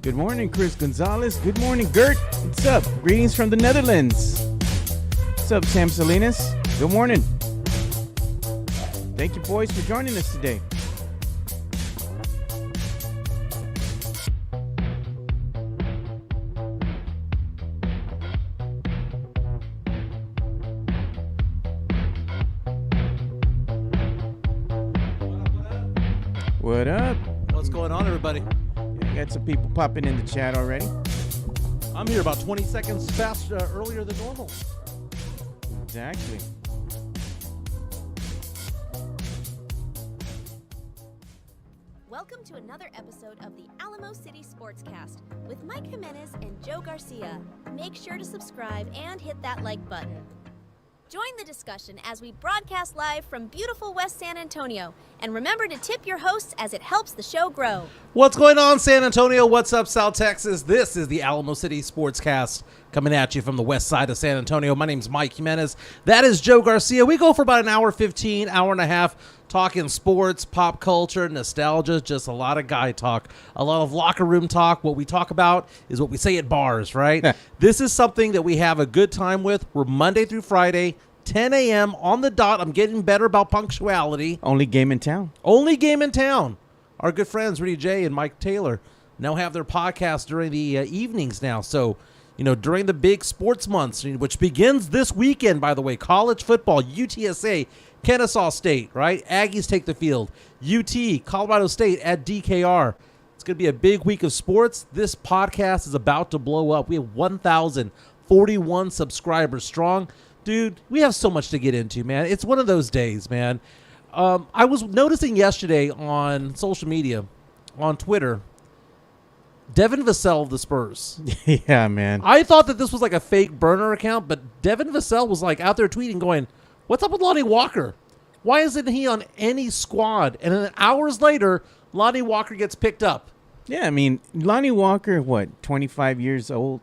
Good morning, Chris Gonzalez. Good morning, Gert. What's up? Greetings from the Netherlands. What's up, Sam Salinas? Good morning. Thank you, boys, for joining us today. What up? What's going on, everybody? Got some people popping in the chat already. I'm here about 20 seconds earlier than normal. Exactly. Welcome to another episode of the Alamo City Sportscast with Mike Jimenez and Joe Garcia. Make sure to subscribe and hit that like button. Join the discussion as we broadcast live from beautiful West San Antonio. And remember to tip your hosts as it helps the show grow. What's going on, San Antonio? What's up, South Texas? This is the Alamo City Sportscast coming at you from the west side of San Antonio. My name's Mike Jimenez. That is Joe Garcia. We go for about an hour 15, hour and a half, talking sports, pop culture, nostalgia, just a lot of guy talk, a lot of locker room talk. What we talk about is what we say at bars, right? This is something that we have a good time with. We're Monday through Friday, 10 a.m. on the dot. I'm getting better about punctuality. Only game in town. Only game in town. Our good friends, Rudy J and Mike Taylor, now have their podcast during the evenings now. So, you know, during the big sports months, which begins this weekend, by the way, college football, UTSA, Kennesaw State, right? Aggies take the field. UT, Colorado State at DKR. It's going to be a big week of sports. This podcast is about to blow up. We have 1,041 subscribers strong. Dude, we have so much to get into, man. It's one of those days, man. I was noticing yesterday on social media, on Twitter, Devin Vassell of the Spurs. Yeah, man. I thought that this was like a fake burner account, but Devin Vassell was like out there tweeting going, what's up with Lonnie Walker? Why isn't he on any squad? And then hours later, Lonnie Walker gets picked up. Yeah, I mean, Lonnie Walker, 25 years old?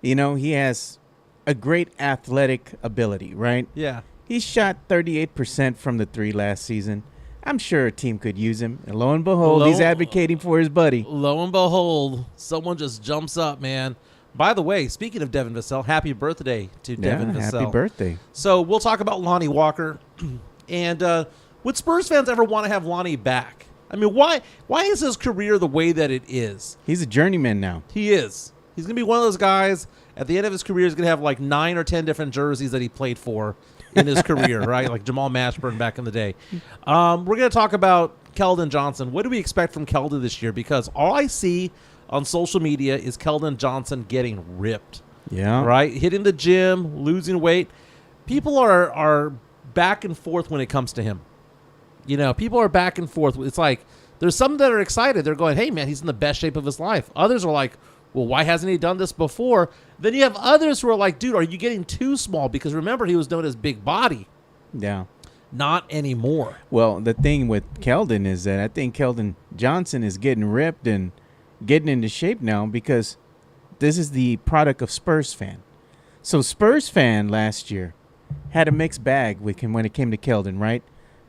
You know, he has a great athletic ability, right? Yeah. He shot 38% from the three last season. I'm sure a team could use him. And lo and behold, he's advocating for his buddy. Lo and behold, someone just jumps up, man. By the way, speaking of Devin Vassell, happy birthday to Devin Vassell. Happy birthday. So we'll talk about Lonnie Walker. And would Spurs fans ever want to have Lonnie back? I mean, why is his career the way that it is? He's a journeyman now. He is. He's going to be one of those guys, at the end of his career, he's going to have like 9 or 10 different jerseys that he played for in his career, right? Like Jamal Mashburn back in the day. We're going to talk about Kelvin Johnson. What do we expect from Kelvin this year? Because all I see on social media is Kelvin Johnson getting ripped. Yeah. Right? Hitting the gym, losing weight. People are back and forth when it comes to him. You know, people are back and forth. It's like there's some that are excited. They're going, hey, man, he's in the best shape of his life. Others are like, well, why hasn't he done this before? Then you have others who are like, dude, are you getting too small? Because remember, he was known as big body. Yeah. Not anymore. Well, the thing with Keldon is that I think Kelvin Johnson is getting ripped and getting into shape now because this is the product of Spurs fan. So Spurs fan last year had a mixed bag with him when it came to Keldon, right?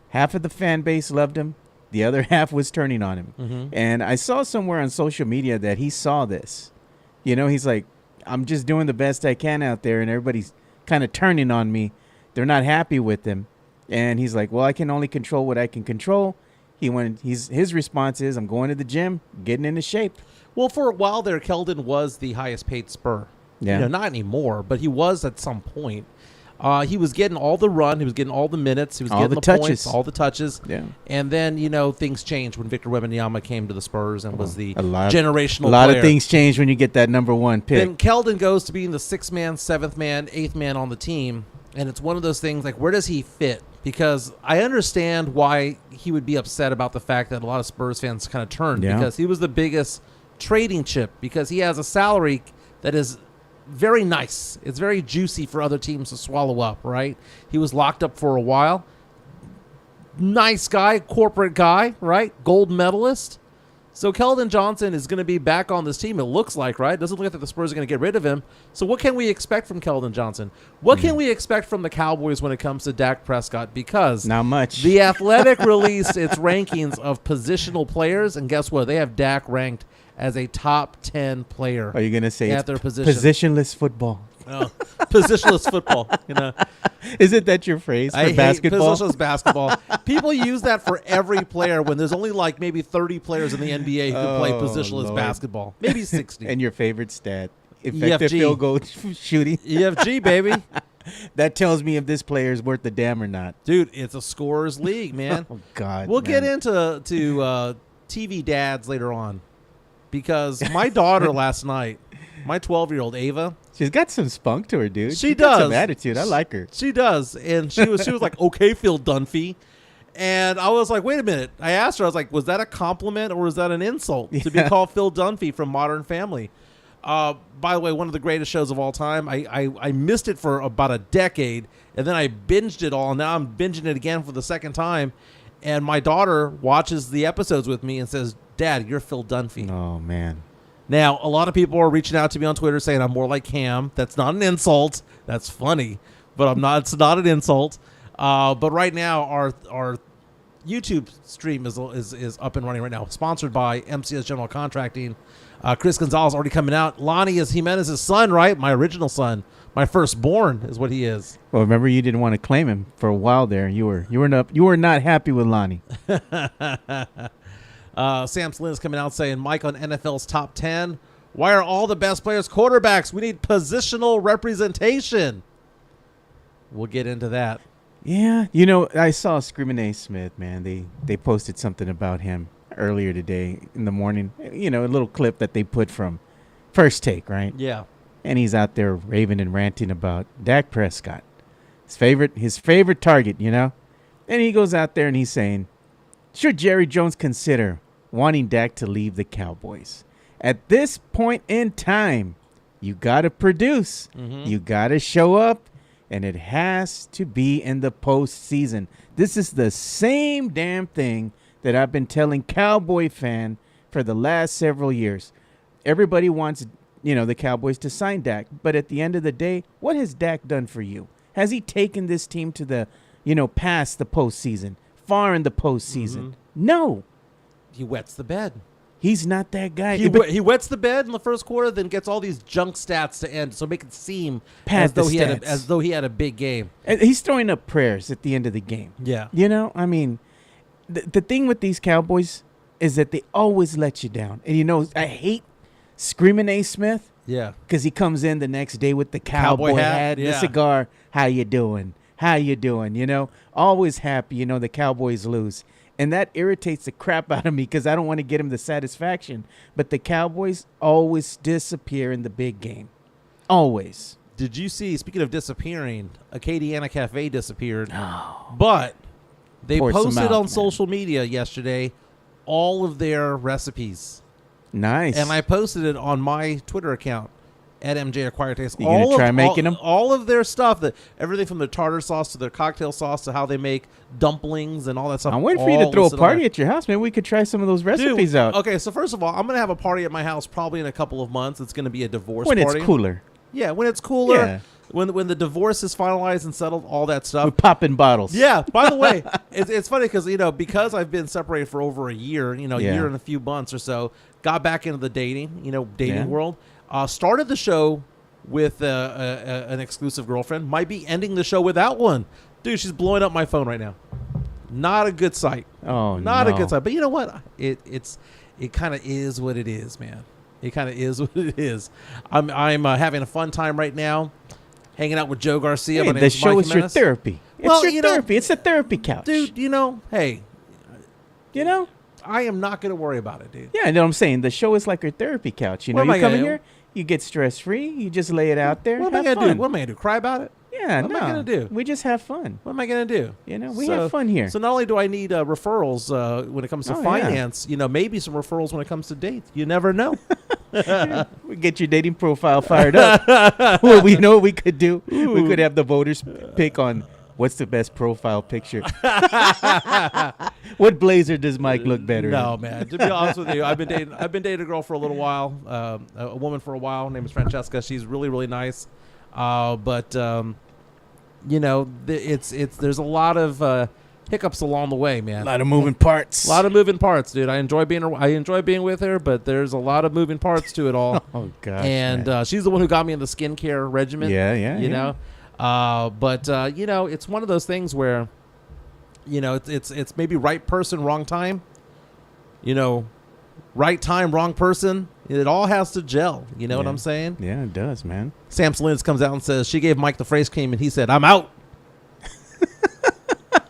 Half of the fan base loved him. The other half was turning on him. Mm-hmm. And I saw somewhere on social media that he saw this. You know, he's like, I'm just doing the best I can out there, and everybody's kind of turning on me. They're not happy with him. And he's like, well, I can only control what I can control. His response is, I'm going to the gym, getting into shape. Well, for a while there, Keldon was the highest paid Spur. Yeah. You know, not anymore, but he was at some point. He was getting all the run. He was getting all the minutes. He was getting the points, all the touches. Yeah. And then, you know, things changed when Victor Wembanyama came to the Spurs and was the generational player. A lot of things change when you get that number one pick. Then Keldon goes to being the 6th man, 7th man, 8th man on the team. And it's one of those things like, where does he fit? Because I understand why he would be upset about the fact that a lot of Spurs fans kind of turned. Yeah. Because he was the biggest trading chip. Because he has a salary that is very nice. It's very juicy for other teams to swallow up, right? He was locked up for a while. Nice guy, corporate guy, right? Gold medalist. So Kelvin Johnson is going to be back on this team, it looks like, right? Doesn't look like the Spurs are going to get rid of him. So what can we expect from Kelvin Johnson? What can we expect from the Cowboys when it comes to Dak Prescott? Because not much. The Athletic released its rankings of positional players, and guess what? They have Dak ranked as a top 10 player. Are you going to say at it's their position? positionless football? Oh, positionless football. Isn't that your phrase for I basketball? hate positionless basketball. People use that for every player when there's only like maybe 30 players in the NBA who can play positionless Lord. basketball. Maybe 60. And your favorite stat, effective EFG. field goal shooting. EFG, baby. That tells me if this player is worth the damn or not. Dude, it's a scorer's league, man. Oh, God. We'll man. get into TV dads later on because my daughter last night, my 12-year-old Ava, She's got some spunk to her, dude. She She's got does. some attitude. I like her. She does. And she was like, okay, Phil Dunphy. And I was like, wait a minute. I asked her, I was like, was that a compliment or was that an insult to be called Phil Dunphy from Modern Family? By the way, one of the greatest shows of all time. I missed it for about a decade, and then I binged it all. Now I'm binging it again for the second time. And my daughter watches the episodes with me and says, Dad, you're Phil Dunphy. Oh, man. Now, a lot of people are reaching out to me on Twitter saying I'm more like Cam. That's not an insult. That's funny, but I'm not. It's not an insult. But right now, our YouTube stream is up and running right now. Sponsored by MCS General Contracting. Chris Gonzalez already coming out. Lonnie is Jimenez's son, right? My original son, my firstborn is what he is. Well, remember you didn't want to claim him for a while there. You were not happy with Lonnie. Sam Slynn is coming out saying, Mike, on NFL's top 10, why are all the best players quarterbacks? We need positional representation. We'll get into that. Yeah, I saw Screaming A. Smith, man. They posted something about him earlier today in the morning. A little clip that they put from First Take, right? Yeah. And he's out there raving and ranting about Dak Prescott, his favorite target, And he goes out there and he's saying, should Jerry Jones consider wanting Dak to leave the Cowboys? At this point in time, you got to produce. Mm-hmm. You got to show up, and it has to be in the postseason. This is the same damn thing that I've been telling Cowboy fan for the last several years. Everybody wants, the Cowboys to sign Dak, but at the end of the day, what has Dak done for you? Has he taken this team to the, past the postseason? Far in the postseason. Mm-hmm. No. He wets the bed. He's not that guy. He wets the bed in the first quarter, then gets all these junk stats to end, so make it seem as though he had a big game. And he's throwing up prayers at the end of the game. Yeah. The thing with these Cowboys is that they always let you down. And I hate Screaming A. Smith. Yeah. Because he comes in the next day with the cowboy hat, yeah. the cigar. How you doing? How you doing? Always happy, the Cowboys lose. And that irritates the crap out of me because I don't want to get him the satisfaction. But the Cowboys always disappear in the big game. Always. Did you see, speaking of disappearing, Acadiana Cafe disappeared. Oh. But they Pour some posted out, on man. social media yesterday all of their recipes. Nice. And I posted it on my Twitter account at MJ Acquired Taste. You gonna try making them? All of their stuff, everything from their tartar sauce to their cocktail sauce to how they make dumplings and all that stuff. I'm waiting for you to throw a party at your house, man. We could try some of those recipes out. Okay, so first of all, I'm going to have a party at my house probably in a couple of months. It's going to be a divorce When party. it's cooler. Yeah, when it's cooler. Yeah. When the divorce is finalized and settled, all that stuff. We're popping bottles. Yeah. By the way, it's funny because I've been separated for over a year, year and a few months or so, got back into the dating world. Started the show with an exclusive girlfriend. Might be ending the show without one. Dude, she's blowing up my phone right now. Not a good sight. Oh, Not no. a good sight. But you know what? It kind of is what it is, man. It kind of is what it is. I'm having a fun time right now, hanging out with Joe Garcia. Hey, the show is your therapy. It's your therapy. It's a therapy couch. Dude, hey. You know? I am not going to worry about it, dude. Yeah, I know what I'm saying. The show is like your therapy couch. You What am I come in gonna here, you get stress-free. You just lay it out there. What am I have going to fun. do? What am I going to do? Cry about it? Yeah, What am I gonna do? We just have fun. What am I going to do? We have fun here. So not only do I need referrals when it comes to Oh, finance, maybe some referrals when it comes to dates. You never know. We get your dating profile fired up. Well, we know what we could do. We could have the voters pick on what's the best profile picture. What blazer does Mike look better No, in? man. To be honest with you, I've been dating a girl for a little while, a woman for a while. Her name is Francesca. She's really, really nice. But there's a lot of hiccups along the way, man. A lot of moving parts. A lot of moving parts, dude. I enjoy being with her, but there's a lot of moving parts to it all. Oh gosh. And she's the one who got me in the skincare regimen. Yeah. You know, but you know, it's one of those things where, you know, it's maybe right person, wrong time. You know, right time, wrong person. It all has to gel. You know what I'm saying? Yeah, it does, man. Sam Salinas comes out and says she gave Mike the phrase cream, and he said, "I'm out."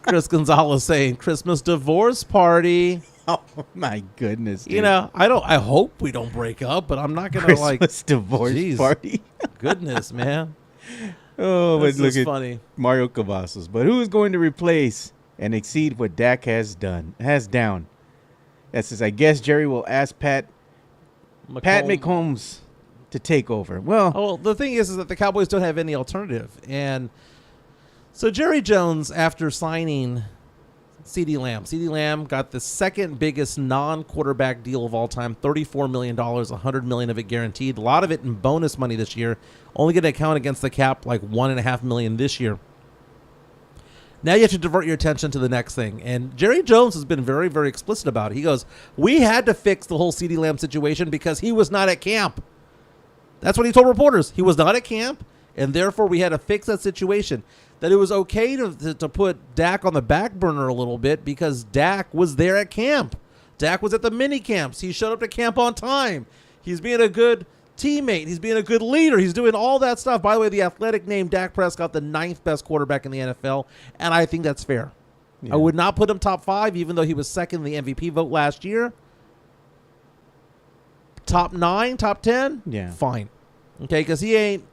Chris Gonzalez saying Christmas divorce party. Oh my goodness, dude. You know, I hope we don't break up, but I'm not gonna Christmas divorce party. Goodness, man. Oh, but This look is at funny. Mario Cavazos. But who is going to replace and exceed what Dak has down? That says, I guess Jerry will ask Pat McCombs to take over. Well, the thing is that the Cowboys don't have any alternative. And so Jerry Jones, after signing CeeDee Lamb got the second biggest non-quarterback deal of all time, $34 million, $100 million of it guaranteed. A lot of it in bonus money this year. Only going to count against the cap like $1.5 million this year. Now you have to divert your attention to the next thing. And Jerry Jones has been very, very explicit about it. He goes, we had to fix the whole CeeDee Lamb situation because he was not at camp. That's what he told reporters. He was not at camp, and therefore we had to fix that situation. That it was okay to put Dak on the back burner a little bit because Dak was there at camp. Dak was at the mini camps. He showed up to camp on time. He's being a good teammate. He's being a good leader. He's doing all that stuff. By the way, the Athletic named Dak Prescott the 9th best quarterback in the NFL, and I think that's fair. Yeah. I would not put him top 5, even though he was second in the MVP vote last year. Top 9, top 10? Yeah. Fine. Okay, because he ain't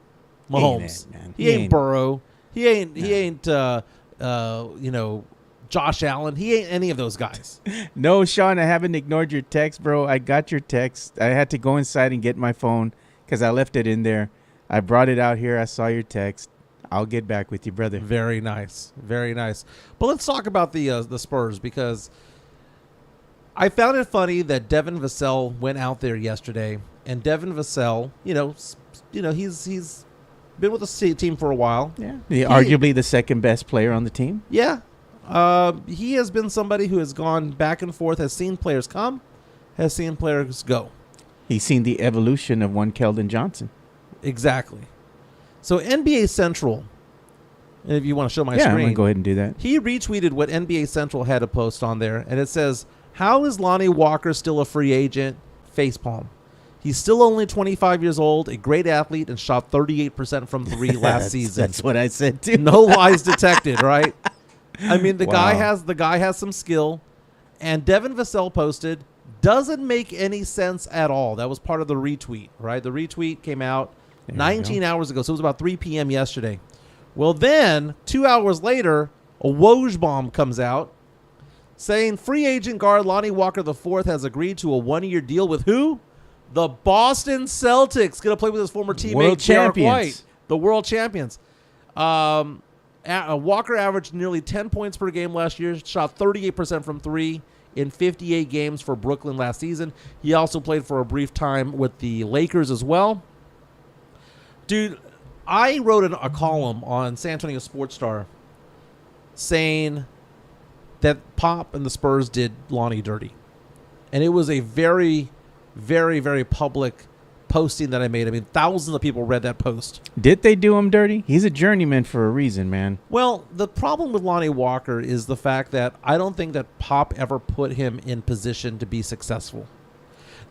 Mahomes. He ain't Burrow. He ain't you know, Josh Allen. He ain't any of those guys. No, Sean, I haven't ignored your text, bro. I got your text. I had to go inside and get my phone because I left it in there. I brought it out here. I saw your text. I'll get back with you, brother. Very nice. Very nice. But let's talk about the Spurs, because I found it funny that Devin Vassell went out there yesterday, and Devin Vassell, you know, he's been with the team for a while. Yeah. Arguably the second best player on the team. Yeah. He has been somebody who has gone back and forth, has seen players come, has seen players go. He's seen the evolution of one Kelvin Johnson. Exactly. So NBA Central, and if you want to show my screen. I'm going to go ahead and do that. He retweeted what NBA Central had a post on there, and it says, how is Lonnie Walker still a free agent? Facepalm. He's still only 25 years old, a great athlete, and shot 38% from 3 last season. That's what I said too. No lies detected, right? I mean, the guy has some skill. And Devin Vassell posted, doesn't make any sense at all. That was part of the retweet, right? The retweet came out 19 hours ago, so it was about 3 p.m. yesterday. Well, then, 2 hours later, a Woj bomb comes out saying free agent guard Lonnie Walker IV has agreed to a 1-year deal with who? The Boston Celtics. Going to play with his former teammate, Derrick White, the world champions. Walker averaged nearly 10 points per game last year, shot 38% from 3 in 58 games for Brooklyn last season. He also played for a brief time with the Lakers as well. Dude, I wrote a column on San Antonio Sports Star saying that Pop and the Spurs did Lonnie dirty. And it was a very, very, very public posting that I made. I mean, thousands of people read that post. Did they do him dirty? He's a journeyman for a reason, man. Well, the problem with Lonnie Walker is the fact that I don't think that Pop ever put him in position to be successful.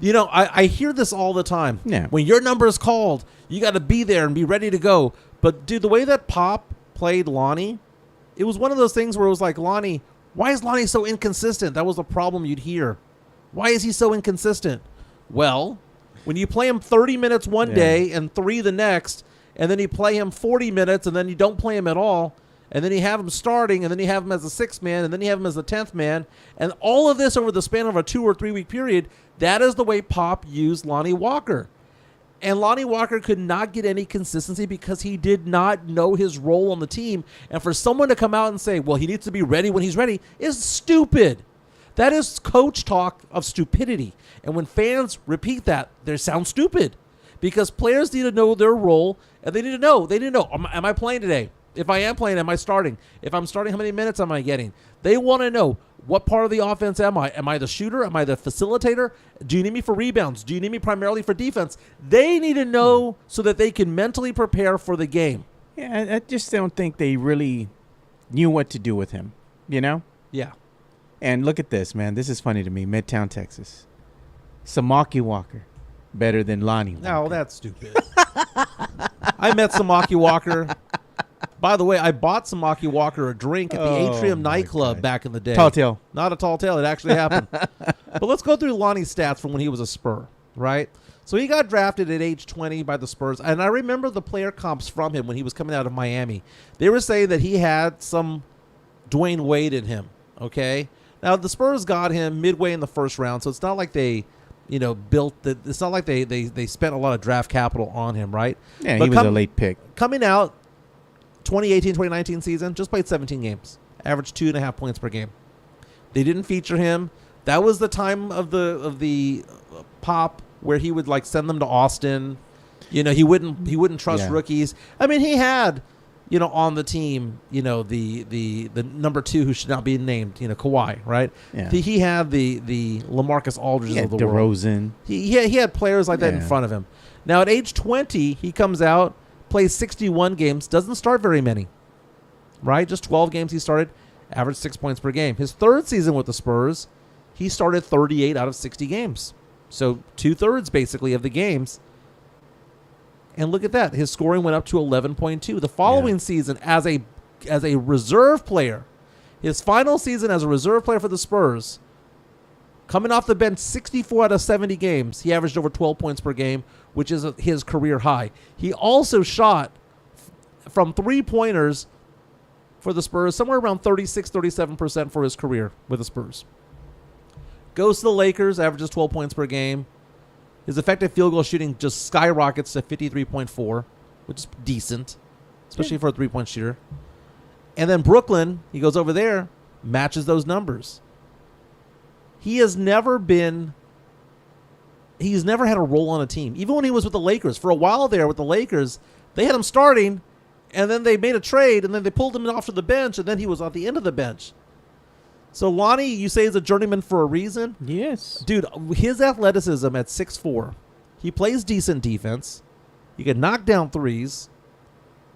You know, I hear this all the time. Yeah. When your number is called, you got to be there and be ready to go. But, dude, the way that Pop played Lonnie, it was one of those things where it was like, Lonnie, why is Lonnie so inconsistent? That was the problem you'd hear. Why is he so inconsistent? Well, when you play him 30 minutes one day and 3 the next, and then you play him 40 minutes and then you don't play him at all, and then you have him starting, and then you have him as a 6th man, and then you have him as the 10th man, and all of this over the span of a 2 or 3 week period, that is the way Pop used Lonnie Walker. And Lonnie Walker could not get any consistency because he did not know his role on the team. And for someone to come out and say, well, he needs to be ready when he's ready is stupid. That is coach talk of stupidity. And when fans repeat that, they sound stupid because players need to know their role, and they need to know. Am I playing today? If I am playing, am I starting? If I'm starting, how many minutes am I getting? They want to know, what part of the offense am I? Am I the shooter? Am I the facilitator? Do you need me for rebounds? Do you need me primarily for defense? They need to know so that they can mentally prepare for the game. Yeah, I just don't think they really knew what to do with him, you know? Yeah. And look at this, man. This is funny to me. Midtown, Texas. Samaki Walker. Better than Lonnie Walker. No, that's stupid. I met Samaki Walker. By the way, I bought Samaki Walker a drink at the Atrium nightclub back in the day. Tall tale. Not a tall tale. It actually happened. But let's go through Lonnie's stats from when he was a Spur, right? So he got drafted at age 20 by the Spurs. And I remember the player comps from him when he was coming out of Miami. They were saying that he had some Dwayne Wade in him, okay? Now, the Spurs got him midway in the first round, so it's not like they it's not like they spent a lot of draft capital on him, right? Yeah, but he was a late pick. Coming out 2018-2019 season, just played 17 games, averaged 2.5 points per game. They didn't feature him. That was the time of the Pop where he would like send them to Austin. You know, he wouldn't trust rookies. I mean, he had, on the team, the number 2 who should not be named, Kawhi, right? Yeah. He had the LaMarcus Aldridge of the world. DeRozan. He had players like that in front of him. Now at age 20, he comes out, plays 61 games, doesn't start very many, right? Just 12 games he started, averaged 6 points per game. His third season with the Spurs, he started 38 out of 60 games. So 2/3 basically of the games. And look at that. His scoring went up to 11.2. The following season as a reserve player, his final season as a reserve player for the Spurs, coming off the bench 64 out of 70 games, he averaged over 12 points per game, which is his career high. He also shot from three-pointers for the Spurs somewhere around 36-37% for his career with the Spurs. Goes to the Lakers, averages 12 points per game. His effective field goal shooting just skyrockets to 53.4, which is decent, especially for a three-point shooter. And then Brooklyn, he goes over there, matches those numbers. He's never had a role on a team. Even when he was with the Lakers, for a while there with the Lakers, they had him starting, and then they made a trade, and then they pulled him off to the bench, and then he was at the end of the bench. So Lonnie, you say is a journeyman for a reason? Yes. Dude, his athleticism at 6'4", he plays decent defense. He can knock down threes.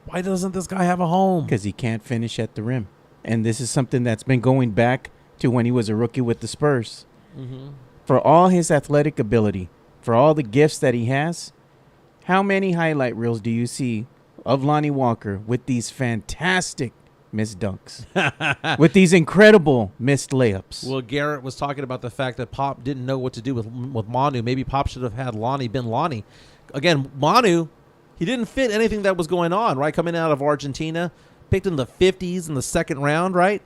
Why doesn't this guy have a home? Because he can't finish at the rim. And this is something that's been going back to when he was a rookie with the Spurs. Mm-hmm. For all his athletic ability, for all the gifts that he has, how many highlight reels do you see of Lonnie Walker with these fantastic missed dunks, with these incredible missed layups? Well, Garrett was talking about the fact that Pop didn't know what to do with Manu. Maybe Pop should have had Lonnie been Lonnie. Again, Manu, he didn't fit anything that was going on, right? Coming out of Argentina, picked in the 50s in the second round, right?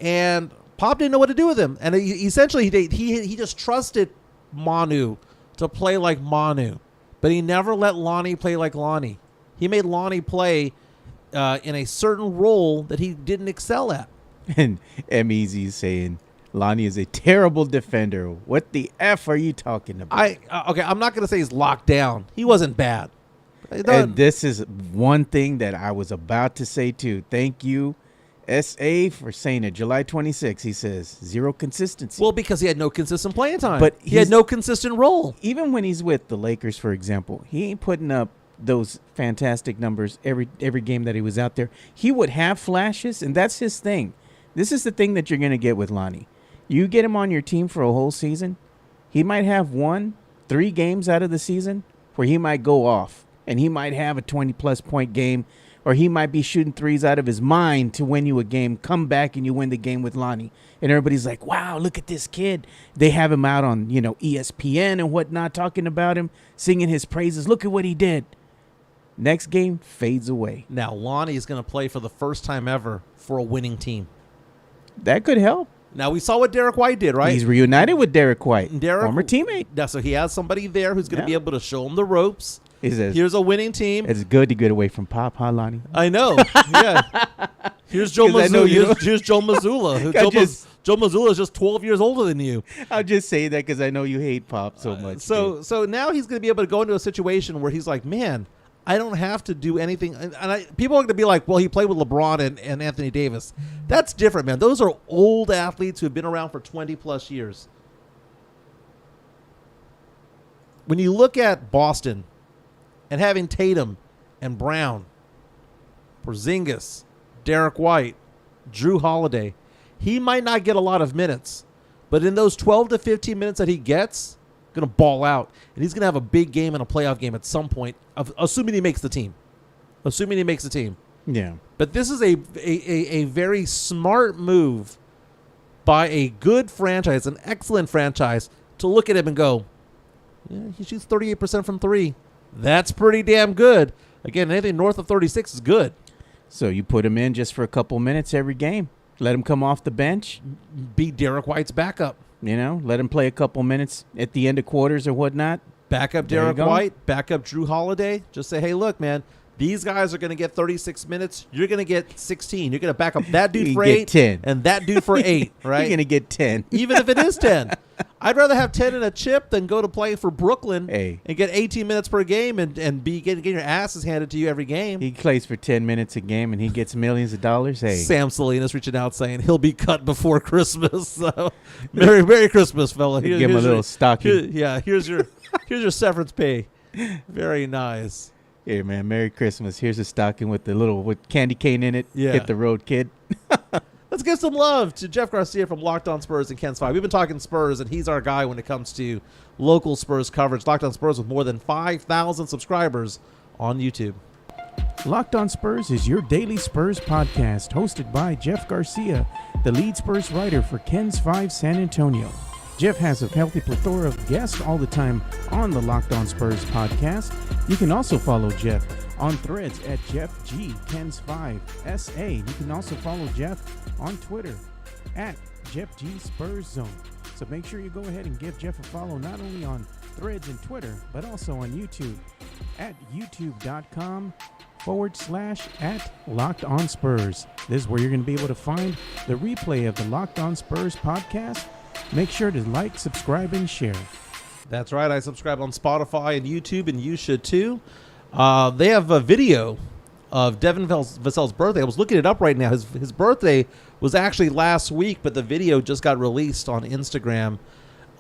And Pop didn't know what to do with him. And essentially, he just trusted Manu to play like Manu. But he never let Lonnie play like Lonnie. He made Lonnie play in a certain role that he didn't excel at. And M-Easy is saying, Lonnie is a terrible defender. What the F are you talking about? Okay, I'm not going to say he's locked down. He wasn't bad. And this is one thing that I was about to say too. Thank you, SA, for saying it. July 26, he says, zero consistency. Well, because he had no consistent playing time. But he had no consistent role. Even when he's with the Lakers, for example, he ain't putting up those fantastic numbers every game that he was out there. He would have flashes, and that's his thing. This is the thing that you're going to get with Lonnie. You get him on your team for a whole season, he might have 3 games out of the season where he might go off, and he might have a 20-plus point game, or he might be shooting threes out of his mind to win you a game, come back, and you win the game with Lonnie. And everybody's like, wow, look at this kid. They have him out on, ESPN and whatnot, talking about him, singing his praises. Look at what he did. Next game fades away. Now, Lonnie is going to play for the first time ever for a winning team. That could help. Now, we saw what Derrick White did, right? He's reunited with Derrick White, former teammate. Yeah, so he has somebody there who's going to be able to show him the ropes. Here's a winning team. It's good to get away from Pop, huh, Lonnie? I know. Yeah. Here's Joe Mazzulla. Here's Joe Mazzulla. Joe Mazzulla is just 12 years older than you. I'll just say that because I know you hate Pop so much. So now he's going to be able to go into a situation where he's like, man, I don't have to do anything. And people are going to be like, well, he played with LeBron and Anthony Davis. That's different, man. Those are old athletes who have been around for 20-plus years. When you look at Boston and having Tatum and Brown, Porzingis, Derrick White, Drew Holiday, he might not get a lot of minutes, but in those 12 to 15 minutes that he gets, going to ball out, and he's going to have a big game and a playoff game at some point, assuming he makes the team. Yeah. But this is a very smart move by a good franchise, an excellent franchise, to look at him and go, yeah, he shoots 38% from three. That's pretty damn good. Again, anything north of 36 is good. So you put him in just for a couple minutes every game. Let him come off the bench. Be Derrick White's backup. Let him play a couple minutes at the end of quarters or whatnot. Backup Derrick White, backup Drew Holiday. Just say, hey, look, man, these guys are going to get 36 minutes. You're going to get 16. You're going to back up that dude for 8 10. and that dude for 8, right? You're going to get 10. Even if it is 10. I'd rather have 10 in a chip than go to play for Brooklyn and get 18 minutes per game and be getting your asses handed to you every game. He plays for 10 minutes a game and he gets millions of dollars. Hey, Sam Salinas reaching out saying he'll be cut before Christmas. So, Merry Christmas, fella. Give him a little stocking. Here's your severance pay. Very nice. Hey, man, Merry Christmas. Here's a stocking with candy cane in it. Yeah. Hit the road, kid. Let's give some love to Jeff Garcia from Locked On Spurs and Ken's 5. We've been talking Spurs, and he's our guy when it comes to local Spurs coverage. Locked On Spurs with more than 5,000 subscribers on YouTube. Locked On Spurs is your daily Spurs podcast, hosted by Jeff Garcia, the lead Spurs writer for Ken's 5 San Antonio. Jeff has a healthy plethora of guests all the time on the Locked On Spurs podcast. You can also follow Jeff on Threads at JeffGKens5SA. You can also follow Jeff on Twitter at JeffGSpursZone. So make sure you go ahead and give Jeff a follow not only on Threads and Twitter, but also on YouTube at youtube.com/@LockedOnSpurs. This is where you're going to be able to find the replay of the Locked On Spurs podcast. Make sure to like, subscribe, and share. That's right. I subscribe on Spotify and YouTube, and you should too. They have a video of Devin Vassell's birthday. I was looking it up right now. His birthday was actually last week, but the video just got released on Instagram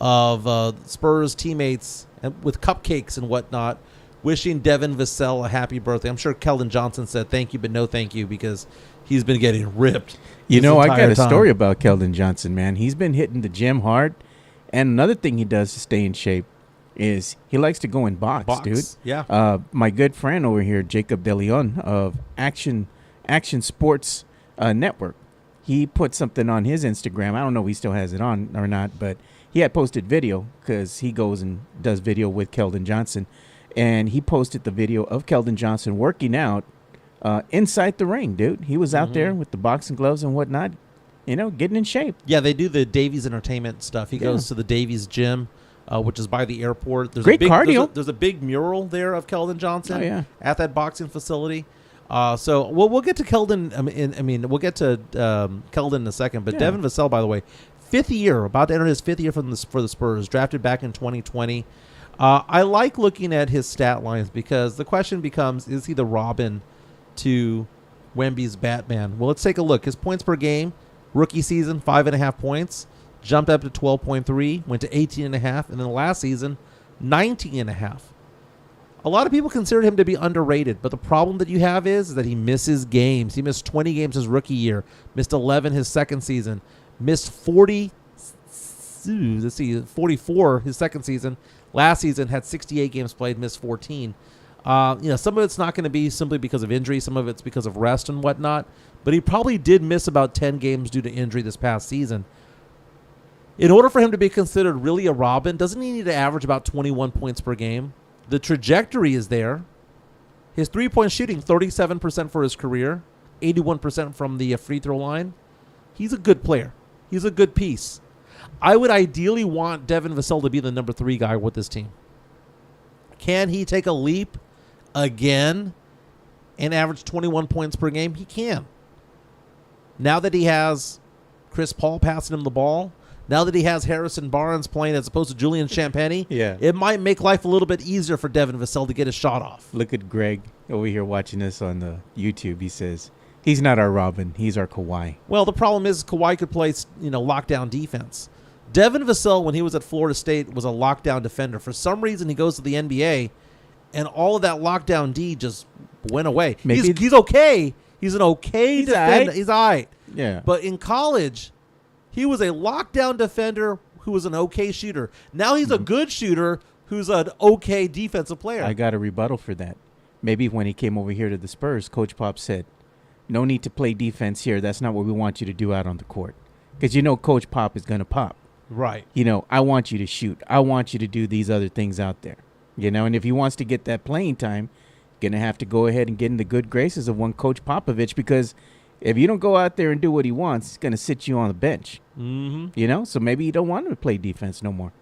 of Spurs teammates with cupcakes and whatnot wishing Devin Vassell a happy birthday. I'm sure Kelvin Johnson said thank you, but no thank you, because he's been getting ripped. I got a story about Kelvin Johnson, man. He's been hitting the gym hard. And another thing he does to stay in shape is he likes to go and box, dude. Yeah. My good friend over here, Jacob DeLeon of Action Sports Network, he put something on his Instagram. I don't know if he still has it on or not, but he had posted video because he goes and does video with Kelvin Johnson. And he posted the video of Kelvin Johnson working out inside the ring, dude. He was out there with the boxing gloves and whatnot, getting in shape. Yeah, they do the Davies Entertainment stuff. He goes to the Davies gym, which is by the airport. There's Great cardio. There's a big mural there of Kelvin Johnson at that boxing facility. So we'll get to Keldon. We'll get to Keldon in a second. But Devin Vassell, by the way, fifth year, about to enter his fifth year for the Spurs, drafted back in 2020. I like looking at his stat lines because the question becomes, is he the Robin to Wemby's Batman? Well, let's take a look. His points per game, rookie season, 5.5 points, jumped up to 12.3, went to 18.5, and then last season, 19.5. A lot of people consider him to be underrated, but the problem that you have is that he misses games. He missed 20 games his rookie year, missed 11 his second season, missed 44 his second season. Last season had 68 games played, missed 14. Some of it's not going to be simply because of injury. Some of it's because of rest and whatnot. But he probably did miss about 10 games due to injury this past season. In order for him to be considered really a Robin, doesn't he need to average about 21 points per game? The trajectory is there. His three-point shooting, 37% for his career, 81% from the free throw line. He's a good player. He's a good piece. I would ideally want Devin Vassell to be the number 3 guy with this team. Can he take a leap again and average 21 points per game? He can. Now that he has Chris Paul passing him the ball, Now that he has Harrison Barnes playing as opposed to Julian Champagny, Yeah. it might make life a little bit easier for Devin Vassell to get his shot off. Look at Greg over here watching this on the YouTube. He says, he's not our Robin. He's our Kawhi. Well, the problem is Kawhi could play, lockdown defense. Devin Vassell, when he was at Florida State, was a lockdown defender. For some reason, he goes to the NBA, and all of that lockdown D just went away. He's okay. He's an okay defender. Aight. He's all right. Yeah. But in college, he was a lockdown defender who was an okay shooter. Now he's a good shooter who's an okay defensive player. I got a rebuttal for that. Maybe when he came over here to the Spurs, Coach Pop said, no need to play defense here. That's not what we want you to do out on the court. Because Coach Pop is going to pop. Right. I want you to shoot. I want you to do these other things out there. And if he wants to get that playing time, going to have to go ahead and get in the good graces of one Coach Popovich, because if you don't go out there and do what he wants, he's going to sit you on the bench. Mm-hmm. So maybe you don't want him to play defense no more.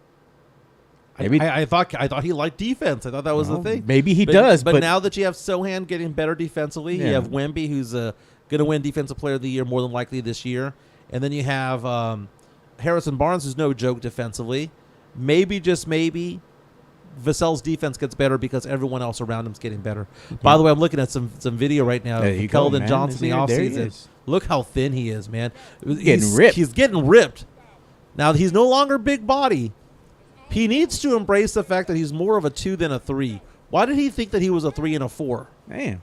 Maybe I thought he liked defense. I thought that was the thing. Maybe he does. But now that you have Sohan getting better defensively, you have Wemby, who's going to win Defensive Player of the Year more than likely this year. And then you have Harrison Barnes, who's no joke defensively. Maybe, just maybe, Vassell's defense gets better because everyone else around him is getting better. Yeah. By the way, I'm looking at some video right now of Kelvin Johnson in the offseason. Look how thin he is, man. Getting ripped. He's getting ripped. Now, he's no longer big body. He needs to embrace the fact that he's more of a 2 than a 3. Why did he think that he was a 3 and a 4? Damn.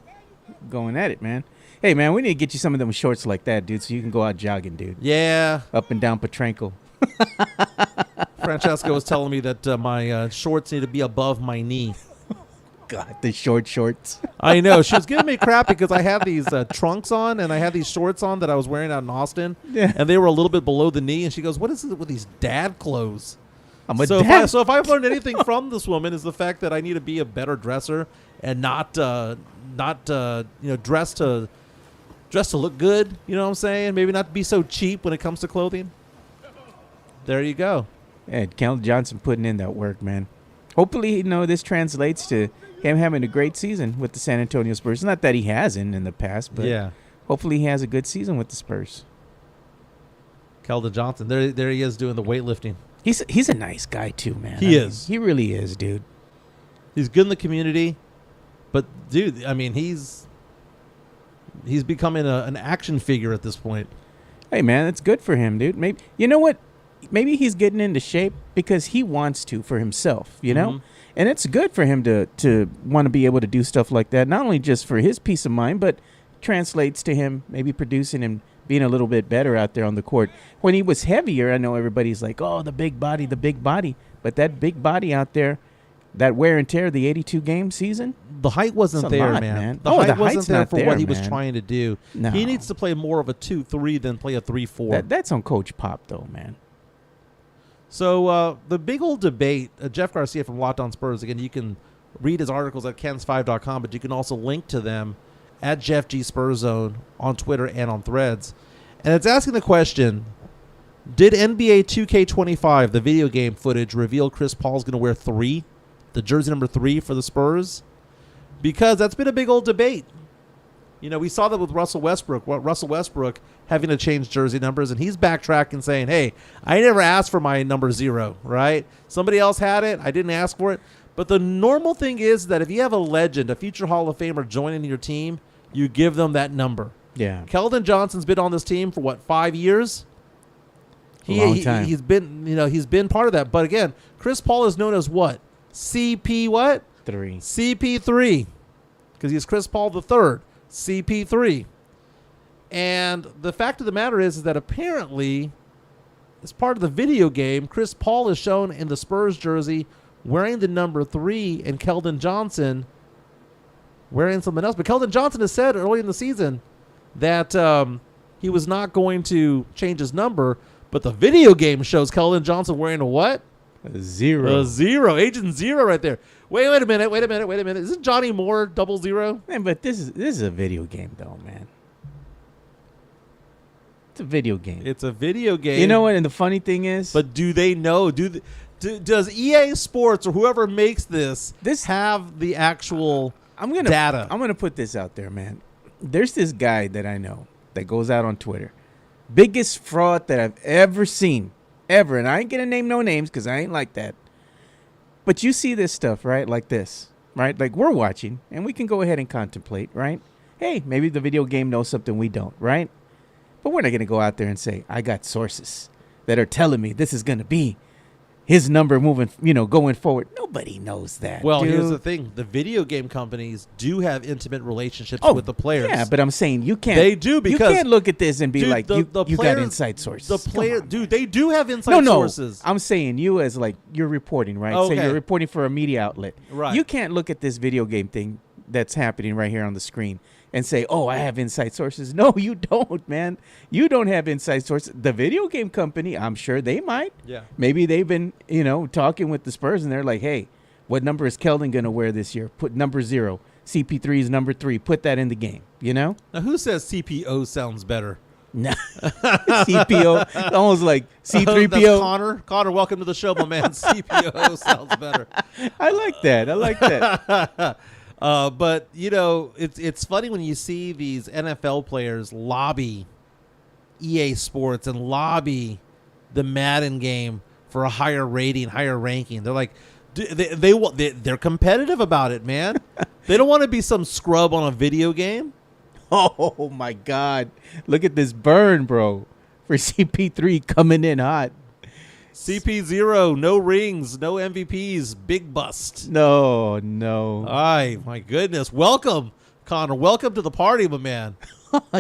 Going at it, man. Hey, man, we need to get you some of them shorts like that, dude, so you can go out jogging, dude. Yeah. Up and down Petrenko. Francesca was telling me that my shorts need to be above my knee. God, the shorts. I know. She was giving me crap because I had these trunks on and I had these shorts on that I was wearing out in Austin. Yeah. And they were a little bit below the knee. And she goes, what is it with these dad clothes? I'm a dad. So if I've learned anything from this woman is the fact that I need to be a better dresser and not dress to look good. You know what I'm saying? Maybe not be so cheap when it comes to clothing. There you go. Yeah, Kelvin Johnson putting in that work, man. Hopefully, this translates to him having a great season with the San Antonio Spurs. Not that he hasn't in the past, but hopefully he has a good season with the Spurs. Kelvin Johnson, there he is doing the weightlifting. He's a nice guy too, man. He is. He really is, dude. He's good in the community, but dude, I mean, he's becoming an action figure at this point. Hey, man, it's good for him, dude. Maybe you know what? Maybe he's getting into shape because he wants to for himself, and it's good for him to want to be able to do stuff like that. Not only just for his peace of mind, but translates to him maybe producing and being a little bit better out there on the court. When he was heavier, I know everybody's like, oh, the big body. But that big body out there, that wear and tear, the 82-game season. The height wasn't there, lot, man. The height wasn't there for what he was man. trying to do. No. He needs to play more of a 2-3 than play a 3-4. That's on Coach Pop, though, man. So the big old debate, Jeff Garcia from Locked On Spurs, again, you can read his articles at Kens5.com, but you can also link to them at Jeff G Spurs Zone on Twitter and on Threads. And it's asking the question, did NBA 2K25, the video game footage, reveal Chris Paul's going to wear 3, the jersey number 3 for the Spurs? Because that's been a big old debate. We saw that with Russell Westbrook. Russell Westbrook having to change jersey numbers, and he's backtracking saying, hey, I never asked for my number 0, right? Somebody else had it. I didn't ask for it. But the normal thing is that if you have a legend, a future Hall of Famer joining your team, you give them that number. Yeah. Kelvin Johnson's been on this team for 5 years? Long time. He's been part of that. But again, Chris Paul is known as what? CP what? 3. CP3. Because he's Chris Paul the third. CP3. And the fact of the matter is that apparently, as part of the video game, Chris Paul is shown in the Spurs jersey wearing the number 3 and Keldon Johnson wearing something else. But Keldon Johnson has said early in the season that he was not going to change his number, but the video game shows Keldon Johnson wearing a what? A 0. A 0. Agent 0 right there. Wait a minute. Isn't Johnny Moore 00? Man, but this is a video game, though, man. It's a video game. It's a video game. You know what? And the funny thing is, but do they know? Does EA Sports or whoever makes this have the actual data? I'm gonna put this out there, man. There's this guy that I know that goes out on Twitter. Biggest fraud that I've ever seen ever, and I ain't gonna name no names because I ain't like that. But you see this stuff, right? Like this, right? Like we're watching, and we can go ahead and contemplate, right? Hey, maybe the video game knows something we don't, right? But we're not gonna go out there and say, I got sources that are telling me this is gonna be his number moving, going forward. Nobody knows that. Well, dude. here's the thing: the video game companies do have intimate relationships with the players. Yeah, but I'm saying you can't. They do, because you can't look at this and be dude, like, the you players, got inside sources. The player, Come on, dude, they do have inside sources. I'm saying you as like you're reporting, right? Okay. So you're reporting for a media outlet. Right. You can't look at this video game thing that's happening right here on the screen and say, "Oh, I have inside sources." No, you don't, man. You don't have inside sources. The video game company, I'm sure they might. Yeah. Maybe they've been, talking with the Spurs, and they're like, "Hey, what number is Keldon going to wear this year? Put number 0. CP3 is number 3. Put that in the game." Now, who says CPO sounds better? Nah. CPO, almost like C3PO. That's Connor. Connor, welcome to the show, my man. CPO sounds better. I like that. But it's funny when you see these NFL players lobby EA Sports and lobby the Madden game for a higher rating, higher ranking. They're like, they're competitive about it, man. They don't want to be some scrub on a video game. Oh my God! Look at this burn, bro. For CP3 coming in hot. CP0, no rings, no MVPs, big bust. No. Ay, my goodness. Welcome, Connor. Welcome to the party, my man.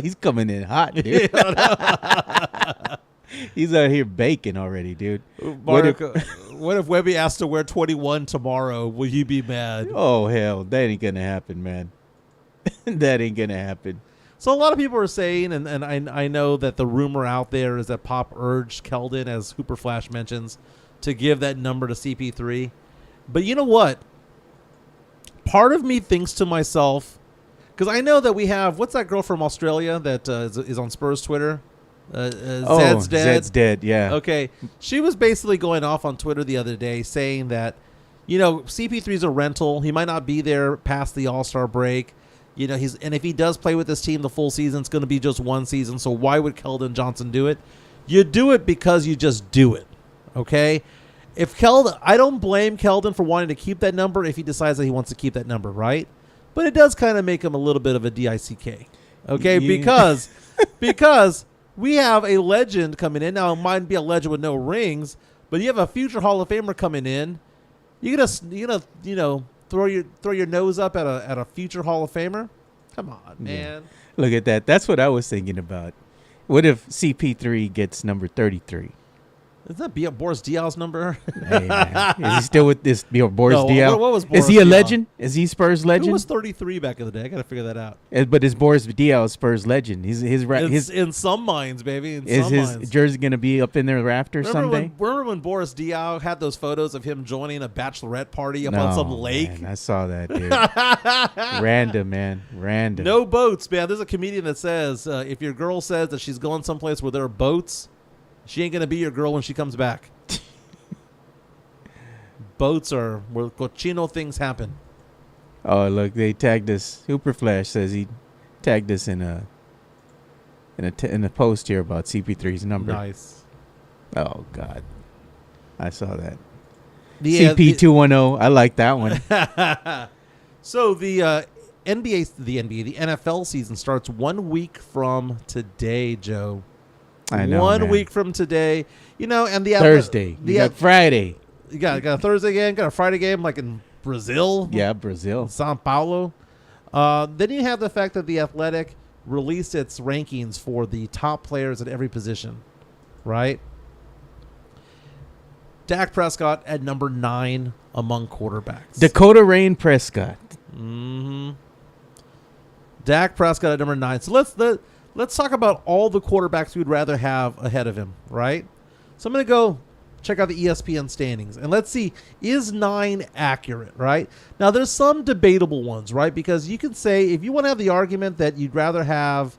He's coming in hot, dude. He's out here baking already, dude. Mark, what if Webby asked to wear 21 tomorrow? Will you be mad? Oh, hell. That ain't going to happen, man. That ain't going to happen. So a lot of people are saying, and I know that the rumor out there is that Pop urged Keldon, as Hooper Flash mentions, to give that number to CP3. But you know what? Part of me thinks to myself, because I know that we have, what's that girl from Australia that is on Spurs Twitter? Zed's Dead. Zed's Dead, yeah. Okay. She was basically going off on Twitter the other day saying that, CP3 is a rental. He might not be there past the All-Star break. And if he does play with this team the full season, it's going to be just one season. So why would Keldon Johnson do it? You do it because you just do it. Okay? I don't blame Keldon for wanting to keep that number if he decides that he wants to keep that number, right? But it does kind of make him a little bit of a DICK. Okay? Yeah. Because we have a legend coming in. Now, it might be a legend with no rings, but you have a future Hall of Famer coming in. You're gonna throw your nose up at a future Hall of Famer? Come on, man. Yeah. Look at that. That's what I was thinking about. What if CP3 gets number 33? Isn't that Boris Diaw's number? Hey, man. Is he still with this Boris Diaw? What was Boris Is he a Diaw? Legend? Is he Spurs legend? Who was 33 back in the day? I got to figure that out. But is Boris Diaw a Spurs legend? His in some minds, baby. Is his jersey going to be up in their rafters someday? Remember when Boris Diaw had those photos of him joining a bachelorette party up on some lake? Man, I saw that, dude. Random, man. Random. No boats, man. There's a comedian that says if your girl says that she's going someplace where there are boats, she ain't going to be your girl when she comes back. Boats are where cochino things happen. Oh, look, they tagged us. Hooper Flash says he tagged us in a post here about CP3's number. Nice. Oh God, I saw that. CP210. I like that one. So the NFL season starts 1 week from today, Joe. I know. 1 week from today, and the Thursday. You got Friday. You got a Thursday game, got a Friday game, like in Brazil. Yeah, Brazil. Sao Paulo. Then you have the fact that The Athletic released its rankings for the top players at every position, right? Dak Prescott at number 9 among quarterbacks. Dakota Rain Prescott. Mm-hmm. Dak Prescott at number 9. So let's talk about all the quarterbacks we'd rather have ahead of him, right? So I'm going to go check out the ESPN standings, and let's see, is 9 accurate, right? Now, there's some debatable ones, right? Because you can say, if you want to have the argument that you'd rather have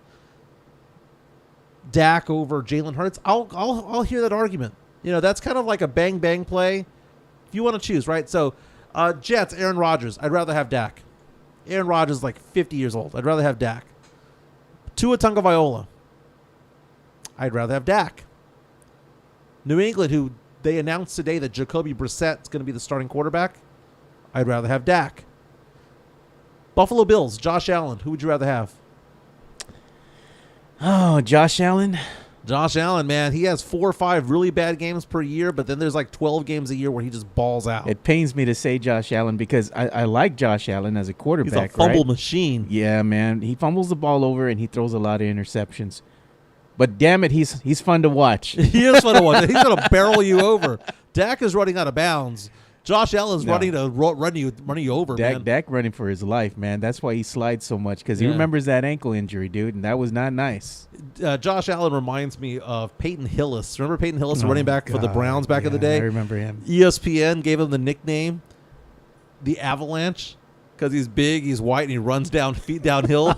Dak over Jalen Hurts, I'll hear that argument. That's kind of like a bang-bang play if you want to choose, right? So, Jets, Aaron Rodgers, I'd rather have Dak. Aaron Rodgers is like 50 years old. I'd rather have Dak. Tua Tagovailoa, I'd rather have Dak. New England, who they announced today that Jacoby Brissett is going to be the starting quarterback, I'd rather have Dak. Buffalo Bills, Josh Allen, who would you rather have? Oh, Josh Allen. Josh Allen, man, he has 4 or 5 really bad games per year, but then there's like 12 games a year where he just balls out. It pains me to say Josh Allen because I like Josh Allen as a quarterback. He's a fumble right? machine. Yeah, man. He fumbles the ball over and he throws a lot of interceptions. But damn it, he's fun to watch. He is fun to watch. He's going to barrel you over. Dak is running out of bounds. Josh Allen's running you over, man. Dak running for his life, man. That's why he slides so much because he remembers that ankle injury, dude, and that was not nice. Josh Allen reminds me of Peyton Hillis. Remember Peyton Hillis, running back for the Browns back in the day? I remember him. ESPN gave him the nickname, the Avalanche, because he's big, he's white, and he runs downhill.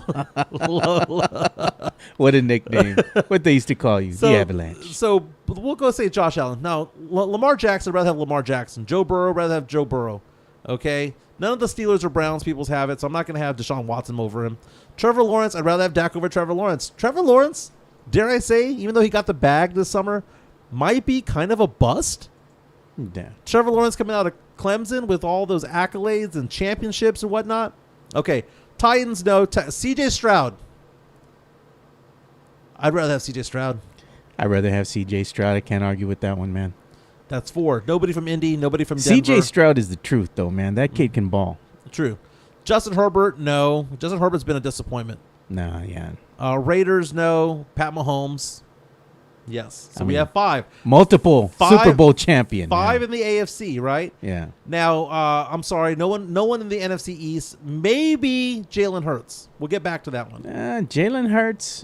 What a nickname. What they used to call you, the Avalanche. So we'll go say Josh Allen. Now, Lamar Jackson, I'd rather have Lamar Jackson. Joe Burrow, I'd rather have Joe Burrow. Okay? None of the Steelers or Browns peoples have it, so I'm not going to have Deshaun Watson over him. Trevor Lawrence, I'd rather have Dak over Trevor Lawrence. Trevor Lawrence, dare I say, even though he got the bag this summer, might be kind of a bust. Yeah. Trevor Lawrence coming out of Clemson with all those accolades and championships and whatnot. Okay, Titans, no. C.J. Stroud. I'd rather have C.J. Stroud. I'd rather have C.J. Stroud. I can't argue with that one, man. That's 4. Nobody from Indy, nobody from Denver. C.J. Stroud is the truth, though, man. That kid can ball. True. Justin Herbert, no. Justin Herbert's been a disappointment. Nah, yeah. Raiders, no. Pat Mahomes, yes. So we have 5. Multiple Super Bowl champion. 5 man. in the AFC, right? Yeah. Now, I'm sorry, no one in the NFC East. Maybe Jalen Hurts. We'll get back to that one. Jalen Hurts.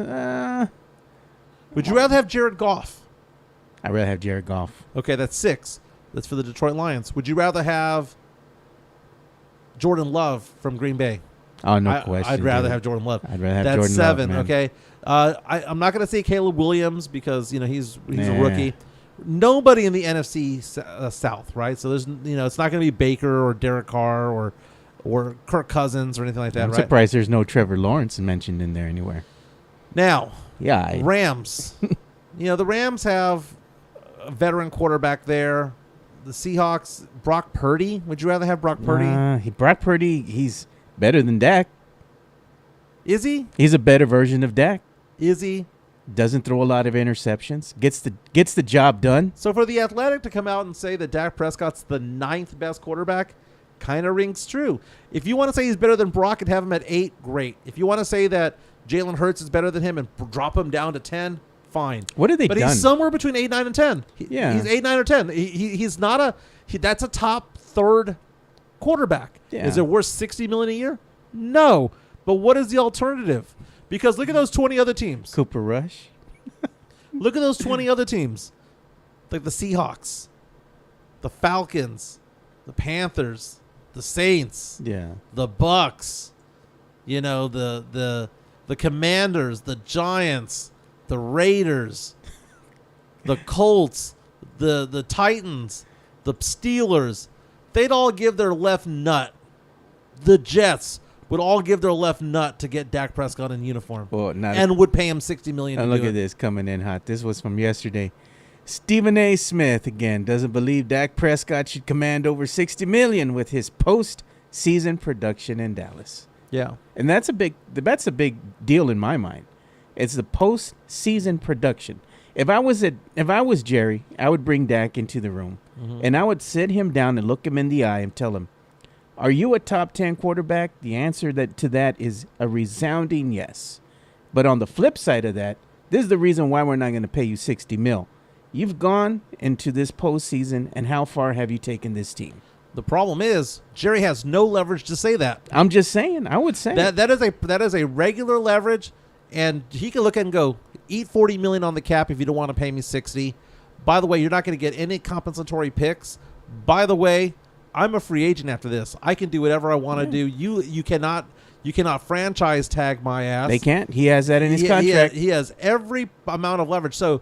Would you rather have Jared Goff? I'd rather have Jared Goff. Okay, that's 6. That's for the Detroit Lions. Would you rather have Jordan Love from Green Bay? Oh, no question. I'd rather have Jordan Love. I'd rather have that's Jordan 7, Love, man. okay? I'm not going to say Caleb Williams because, he's a rookie. Nobody in the NFC South, right? So there's, it's not going to be Baker or Derek Carr or Kirk Cousins or anything like that, I'm right? surprised there's no Trevor Lawrence mentioned in there anywhere. Now, Rams. The Rams have a veteran quarterback there. The Seahawks, Brock Purdy. Would you rather have Brock Purdy? Brock Purdy, he's better than Dak. Is he? He's a better version of Dak. Is he? Doesn't throw a lot of interceptions. Gets the job done. So for the Athletic to come out and say that Dak Prescott's the 9th best quarterback kind of rings true. If you want to say he's better than Brock and have him at 8, great. If you want to say that Jalen Hurts is better than him and drop him down to 10, fine. What have they done? But he's somewhere between 8, 9, and 10. Yeah. He's 8, 9, or 10. He's not that's a top 3rd quarterback. Yeah. Is it worth $60 million a year? No. But what is the alternative? Because look at those 20 other teams. Cooper Rush. Look at those 20 other teams. Like the Seahawks, the Falcons, the Panthers, the Saints, the Bucks, the Commanders, the Giants, the Raiders, the Colts, the Titans, the Steelers. They'd all give their left nut. The Jets would all give their left nut to get Dak Prescott in uniform, and would pay him $60 million. And look at this coming in hot. This was from yesterday. Stephen A. Smith again doesn't believe Dak Prescott should command over $60 million with his post-season production in Dallas. Yeah, and that's a big deal in my mind. It's the post-season production. If I was Jerry, I would bring Dak into the room, and I would sit him down and look him in the eye and tell him, are you a top 10 quarterback? The answer to that is a resounding yes. But on the flip side of that, this is the reason why we're not going to pay you $60 million. You've gone into this postseason, and how far have you taken this team? The problem is Jerry has no leverage to say that. I'm just saying. I would say that is a regular leverage, and he can look at it and go, eat $40 million on the cap if you don't want to pay me $60. By the way, you're not going to get any compensatory picks. By the way, I'm a free agent after this. I can do whatever I want to do. You cannot franchise tag my ass. They can't. He has that in his contract. He has every amount of leverage. So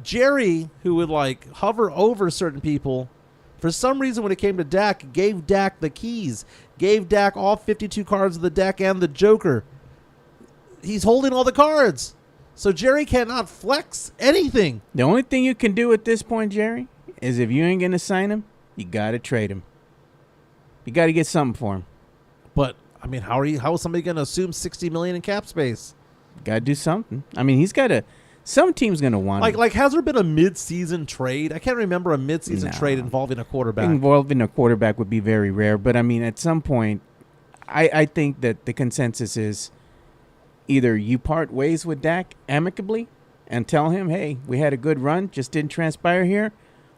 Jerry, who would hover over certain people, for some reason when it came to Dak, gave Dak the keys, gave Dak all 52 cards of the deck and the Joker. He's holding all the cards. So Jerry cannot flex anything. The only thing you can do at this point, Jerry, is if you ain't going to sign him, you got to trade him. You got to get something for him. But I mean, how is somebody going to assume $60 million in cap space? Got to do something. I mean, he's got to. Some team's going to want him. Like, has there been a mid-season trade? I can't remember a mid-season trade involving a quarterback. Involving a quarterback would be very rare. But, I mean, at some point, I think that the consensus is either you part ways with Dak amicably and tell him, hey, we had a good run, just didn't transpire here,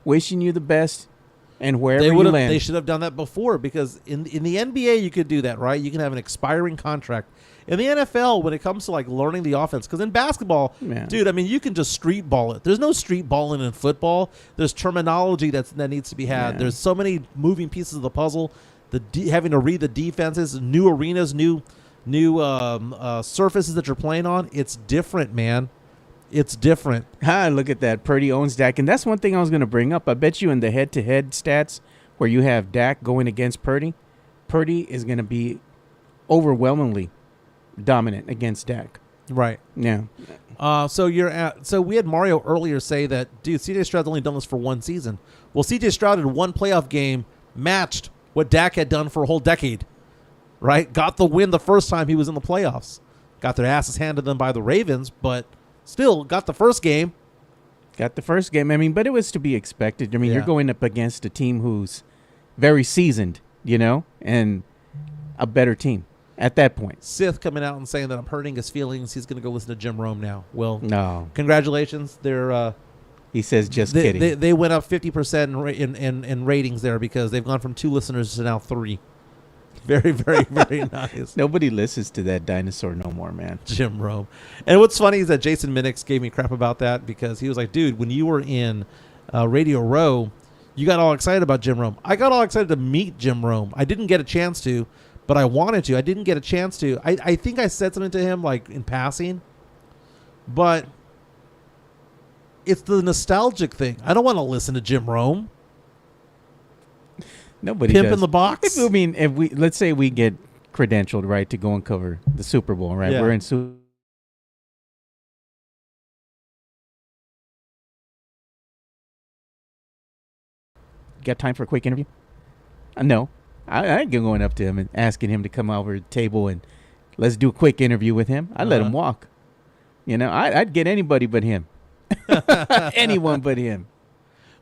wishing you the best, and wherever you land. They should have done that before, because in the NBA, you could do that, right? You can have an expiring contract. In the NFL, when it comes to like learning the offense, because in basketball, dude, I mean, you can just street ball it. There's no street balling in football. There's terminology that needs to be had. There's so many moving pieces of the puzzle. Having to read the defenses, new arenas, new surfaces that you're playing on. It's different, man. It's different. Look at that. Purdy owns Dak. And that's one thing I was going to bring up. I bet you in the head-to-head stats where you have Dak going against Purdy, Purdy is going to be overwhelmingly dominant against Dak. Right. Yeah. So we had Mario earlier say that, dude, CJ Stroud's only done this for one season. Well, CJ Stroud in one playoff game matched what Dak had done for a whole decade. Right? Got the win the first time he was in the playoffs. Got their asses handed them by the Ravens, but still got the first game. I mean, but it was to be expected. I mean, you're going up against a team who's very seasoned, and a better team at that point. Sith coming out and saying that I'm hurting his feelings. He's going to go listen to Jim Rome now. Well, no. Congratulations. He says just kidding. They went up 50% in ratings there because they've gone from 2 listeners to now 3. Very, very, very nice. Nobody listens to that dinosaur no more, man. Jim Rome. And what's funny is that Jason Minix gave me crap about that because he was like, dude, when you were in Radio Row, you got all excited about Jim Rome. I got all excited to meet Jim Rome. I didn't get a chance to, but I wanted to. I didn't get a chance to. I think I said something to him like in passing, but it's the nostalgic thing. I don't want to listen to Jim Rome. Nobody Pimp does. in the box. If let's say we get credentialed, right, to go and cover the Super Bowl, right? Yeah. We're in Got time for a quick interview? No. I ain't going up to him and asking him to come over the table and let's do a quick interview with him. I'd let him walk. I'd get anybody but him. Anyone but him.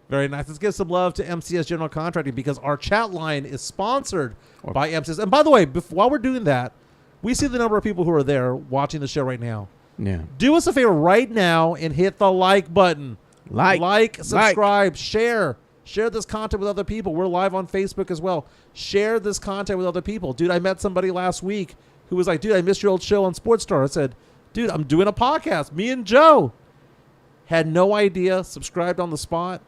Very nice. Let's give some love to MCS General Contracting because our chat line is sponsored by MCS. And by the way, while we're doing that, we see the number of people who are there watching the show right now. Yeah. Do us a favor right now and hit the like button. Like, subscribe, share. Share this content with other people. We're live on Facebook as well. Share this content with other people. Dude, I met somebody last week who was like, dude, I missed your old show on Sports Star. I said, dude, I'm doing a podcast. Me and Joe. Had no idea. Subscribed on the spot.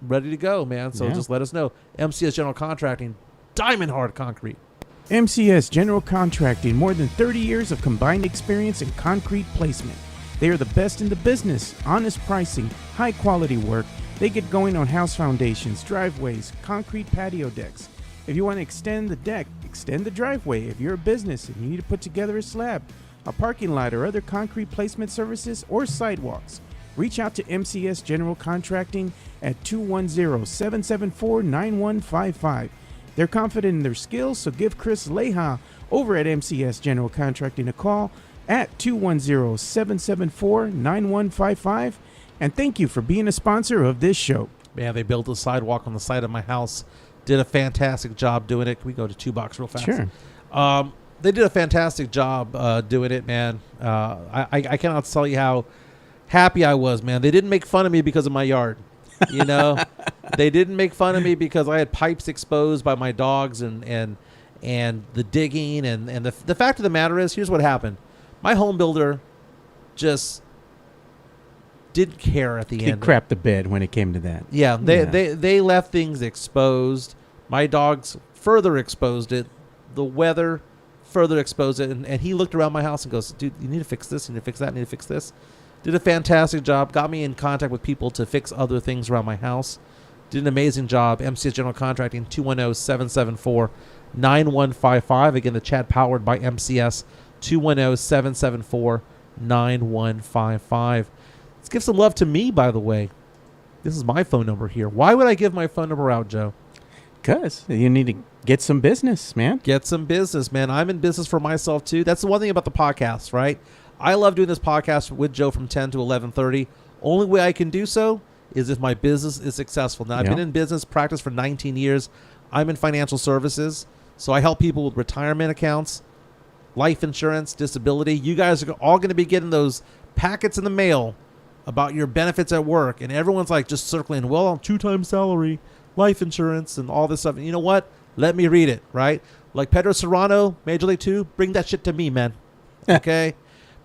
Ready to go, man. So just let us know. MCS General Contracting, Diamond Hard Concrete. MCS General Contracting, more than 30 years of combined experience in concrete placement. They are the best in the business. Honest pricing, high quality work. They get going on house foundations, driveways, concrete patio decks. If you want to extend the deck, extend the driveway. If you're a business and you need to put together a slab, a parking lot, or other concrete placement services or sidewalks, reach out to MCS General Contracting at 210-774-9155. They're confident in their skills, so give Chris Leha over at MCS General Contracting a call at 210-774-9155. And thank you for being a sponsor of this show. Man, they built a sidewalk on the side of my house. Did a fantastic job doing it. Can we go to 2 Box real fast? Sure. They did a fantastic job doing it, man. I cannot tell you how happy I was, man. They didn't make fun of me because of my yard. They didn't make fun of me because I had pipes exposed by my dogs and the digging. And the fact of the matter is, here's what happened. My home builder just didn't care at the end. He crapped the bed when it came to that. Yeah, they left things exposed. My dogs further exposed it. The weather further exposed it. And he looked around my house and goes, dude, you need to fix this. You need to fix that. You need to fix this. Did a fantastic job. Got me in contact with people to fix other things around my house. Did an amazing job. MCS General Contracting, 210-774-9155. Again, the chat powered by MCS, 210-774-9155. 9155. Let's give some love to me, by the way. This is my phone number here. Why would I give my phone number out, Joe? Because you need to get some business, man. Get some business, man. I'm in business for myself, too. That's the one thing about the podcast, right? I love doing this podcast with Joe from 10 to 11:30. Only way I can do so is if my business is successful. Now, I've been in business practice for 19 years. I'm in financial services, so I help people with retirement accounts, life insurance, disability. You guys are all going to be getting those packets in the mail about your benefits at work, and everyone's like just circling, well, 2 times salary, life insurance, and all this stuff. And you know what? Let me read it, right? Like Pedro Serrano, Major League 2, bring that shit to me, man. Okay?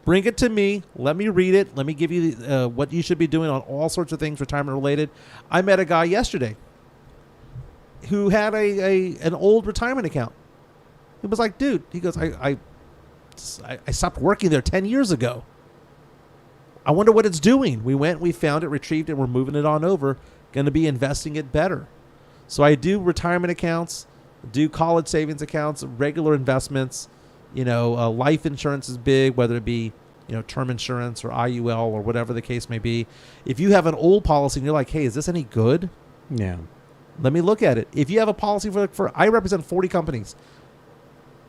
Bring it to me. Let me read it. Let me give you what you should be doing on all sorts of things retirement related. I met a guy yesterday who had an old retirement account. He was like, dude, he goes, I stopped working there 10 years ago. I wonder what it's doing. We went, we found it, retrieved it, we're moving it on over. Going to be investing it better. So I do retirement accounts, do college savings accounts, regular investments. Life insurance is big, whether it be, term insurance or IUL or whatever the case may be. If you have an old policy and you're like, hey, is this any good? Yeah. Let me look at it. If you have a policy for I represent 40 companies.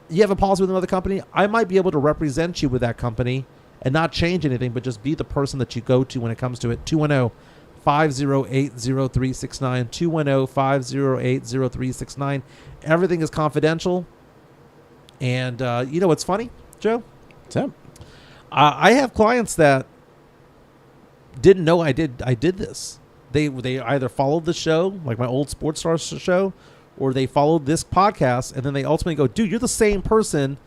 You have a policy with another company, I might be able to represent you with that company and not change anything, but just be the person that you go to when it comes to it. 210-508-0369. 210-508-0369. Everything is confidential. And you know what's funny, Joe? What's up? I have clients that didn't know I did this. They either followed the show, like my old Sports Stars show, or they followed this podcast, and then they ultimately go, dude, you're the same person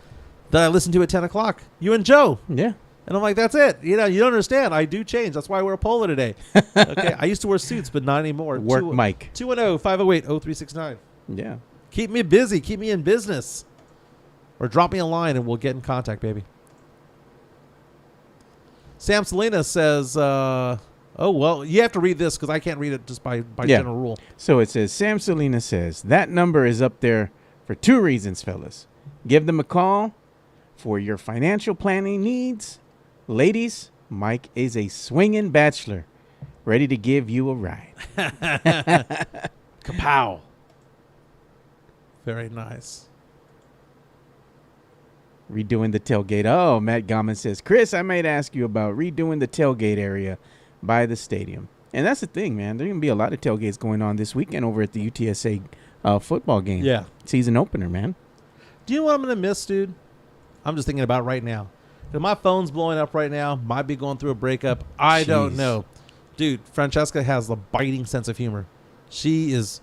that I listened to at 10 o'clock. You and Joe. Yeah. And I'm like, that's it. You don't understand. I do change. That's why I wear a polo today. Okay. I used to wear suits, but not anymore. Work Mike. 210-508-0369. Yeah. Keep me busy. Keep me in business. Or drop me a line and we'll get in contact, baby. Sam Selena says, oh, well, you have to read this because I can't read it just by general rule. So it says, Sam Selena says, that number is up there for 2 reasons, fellas. Give them a call for your financial planning needs. Ladies, Mike is a swinging bachelor ready to give you a ride. Kapow. Very nice. Redoing the tailgate. Oh, Matt Goman says, Chris, I might ask you about redoing the tailgate area by the stadium. And that's the thing, man. There's going to be a lot of tailgates going on this weekend over at the UTSA football game. Yeah. Season opener, man. Do you know what I'm going to miss, dude? I'm just thinking about it right now. If my phone's blowing up right now, might be going through a breakup. I don't know. Dude, Francesca has a biting sense of humor. She is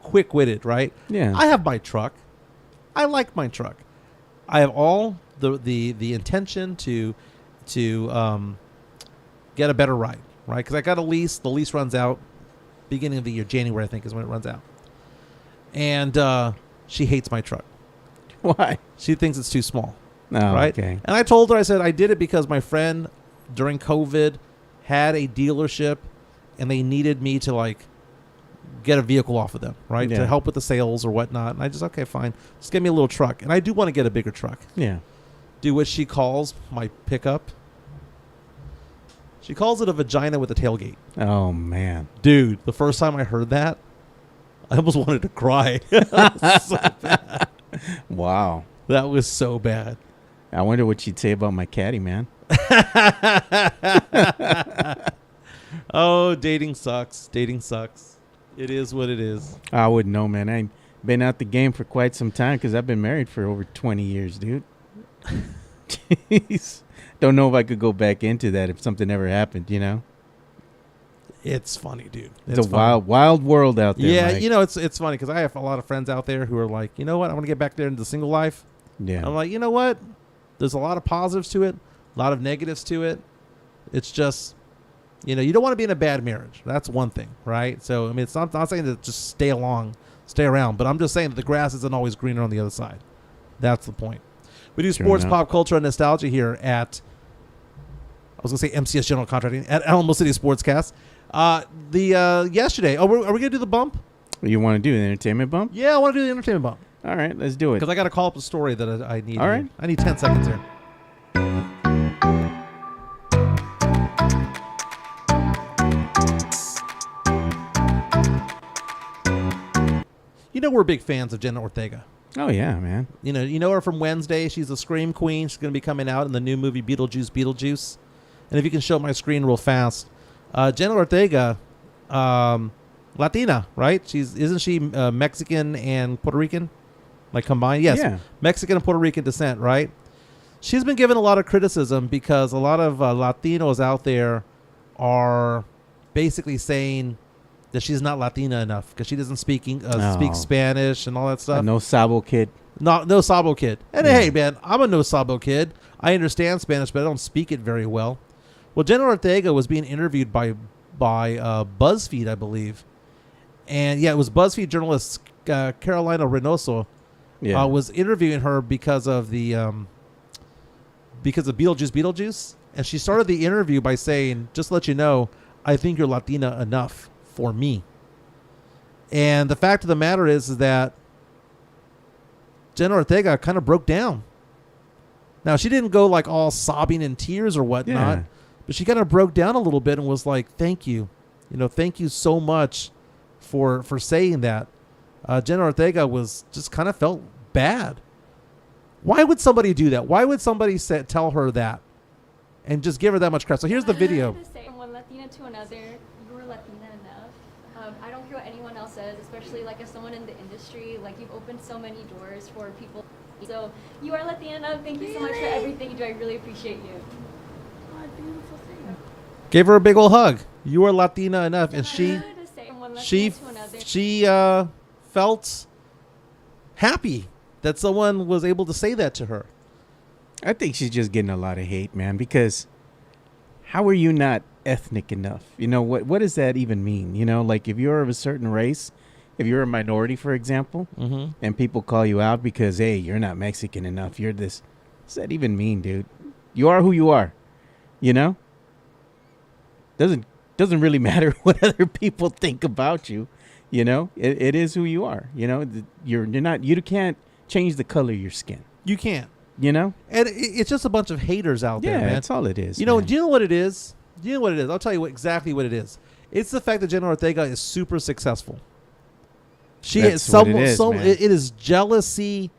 quick-witted, right? Yeah. I have my truck. I like my truck. I have all the intention to get a better ride, right? Because I got a lease. The lease runs out beginning of the year. January, I think, is when it runs out. And she hates my truck. Why? She thinks it's too small. Oh, right? Okay. And I told her, I said, I did it because my friend during COVID had a dealership and they needed me to like get a vehicle off of them, right? Yeah. To help with the sales or whatnot. And I just, okay, fine. Just give me a little truck. And I do want to get a bigger truck. Yeah. Do what she calls my pickup. She calls it a vagina with a tailgate. Oh, man. Dude, the first time I heard that, I almost wanted to cry. So bad. Wow. That was so bad. I wonder what she'd say about my caddy, man. Oh, dating sucks. Dating sucks. It is what it is. I wouldn't know, man. I ain't been out the game for quite some time because I've been married for over 20 years, dude. Jeez. Don't know if I could go back into that if something ever happened, you know? It's funny, dude. It's a wild, wild world out there. Yeah, Mike. you know, it's funny because I have a lot of friends out there who are like, you know what? I want to get back there into single life. Yeah. I'm like, you know what? There's a lot of positives to it, a lot of negatives to it. It's just, you know, you don't want to be in a bad marriage. That's one thing, right? So, I mean, it's not saying to just stay around, but I'm just saying that the grass isn't always greener on the other side. That's the point. We do sports, pop culture, and nostalgia here at, I was going to say MCS General Contracting, at Alamo City Sportscast. Yesterday, are we going to do the bump? You want to do the entertainment bump? Yeah, I want to do the entertainment bump. All right, let's do it. Because I got to call up a story that I need. All right. I need 10 seconds here. we're big fans of Jenna Ortega. Oh yeah, man. You know her from Wednesday. She's a scream queen. She's going to be coming out in the new movie Beetlejuice. And if you can show my screen real fast, Jenna Ortega, Latina, right? Isn't she Mexican and Puerto Rican, like combined? Yes, Yeah. Mexican and Puerto Rican descent, right? She's been given a lot of criticism because a lot of Latinos out there are basically saying that she's not Latina enough because she doesn't speak Spanish and all that stuff. No Sabo kid. No Sabo kid. And Yeah. hey, man, I'm a no Sabo kid. I understand Spanish, but I don't speak it very well. Well, Jenna Ortega was being interviewed by BuzzFeed, I believe. And, yeah, it was BuzzFeed journalist Carolina Reynoso was interviewing her because of Beetlejuice. And she started the interview by saying, just to let you know, I think you're Latina enough for me. And the fact of the matter is that Jenna Ortega kind of broke down. Now, she didn't go like all sobbing in tears or whatnot, but she kind of broke down a little bit and was like, thank you. Thank you so much for saying that. Jenna Ortega was just kind of felt bad. Why would somebody do that? Why would somebody tell her that and just give her that much crap? So here's the video. To say from one Latina to another, you're Latina enough. I don't care what anyone else says, especially like as someone in the industry. Like you've opened so many doors for people. So you are Latina enough. Thank you so much for everything you do. I really appreciate you. Gave her a big old hug. You are Latina enough, and she felt happy that someone was able to say that to her. I think she's just getting a lot of hate, man, because how are you not ethnic enough? What does that even mean? Like if you're of a certain race, if you're a minority, for example, and people call you out because, hey, you're not Mexican enough, you're this. What does that even mean, dude? You are who you are, Doesn't really matter what other people think about you, It is who you are, You're not. You can't change the color of your skin. You can't. And it's just a bunch of haters out there, man. That's all it is. Do you know what it is? I'll tell you exactly what it is. It's the fact that Jenna Ortega is super successful. It is jealousy.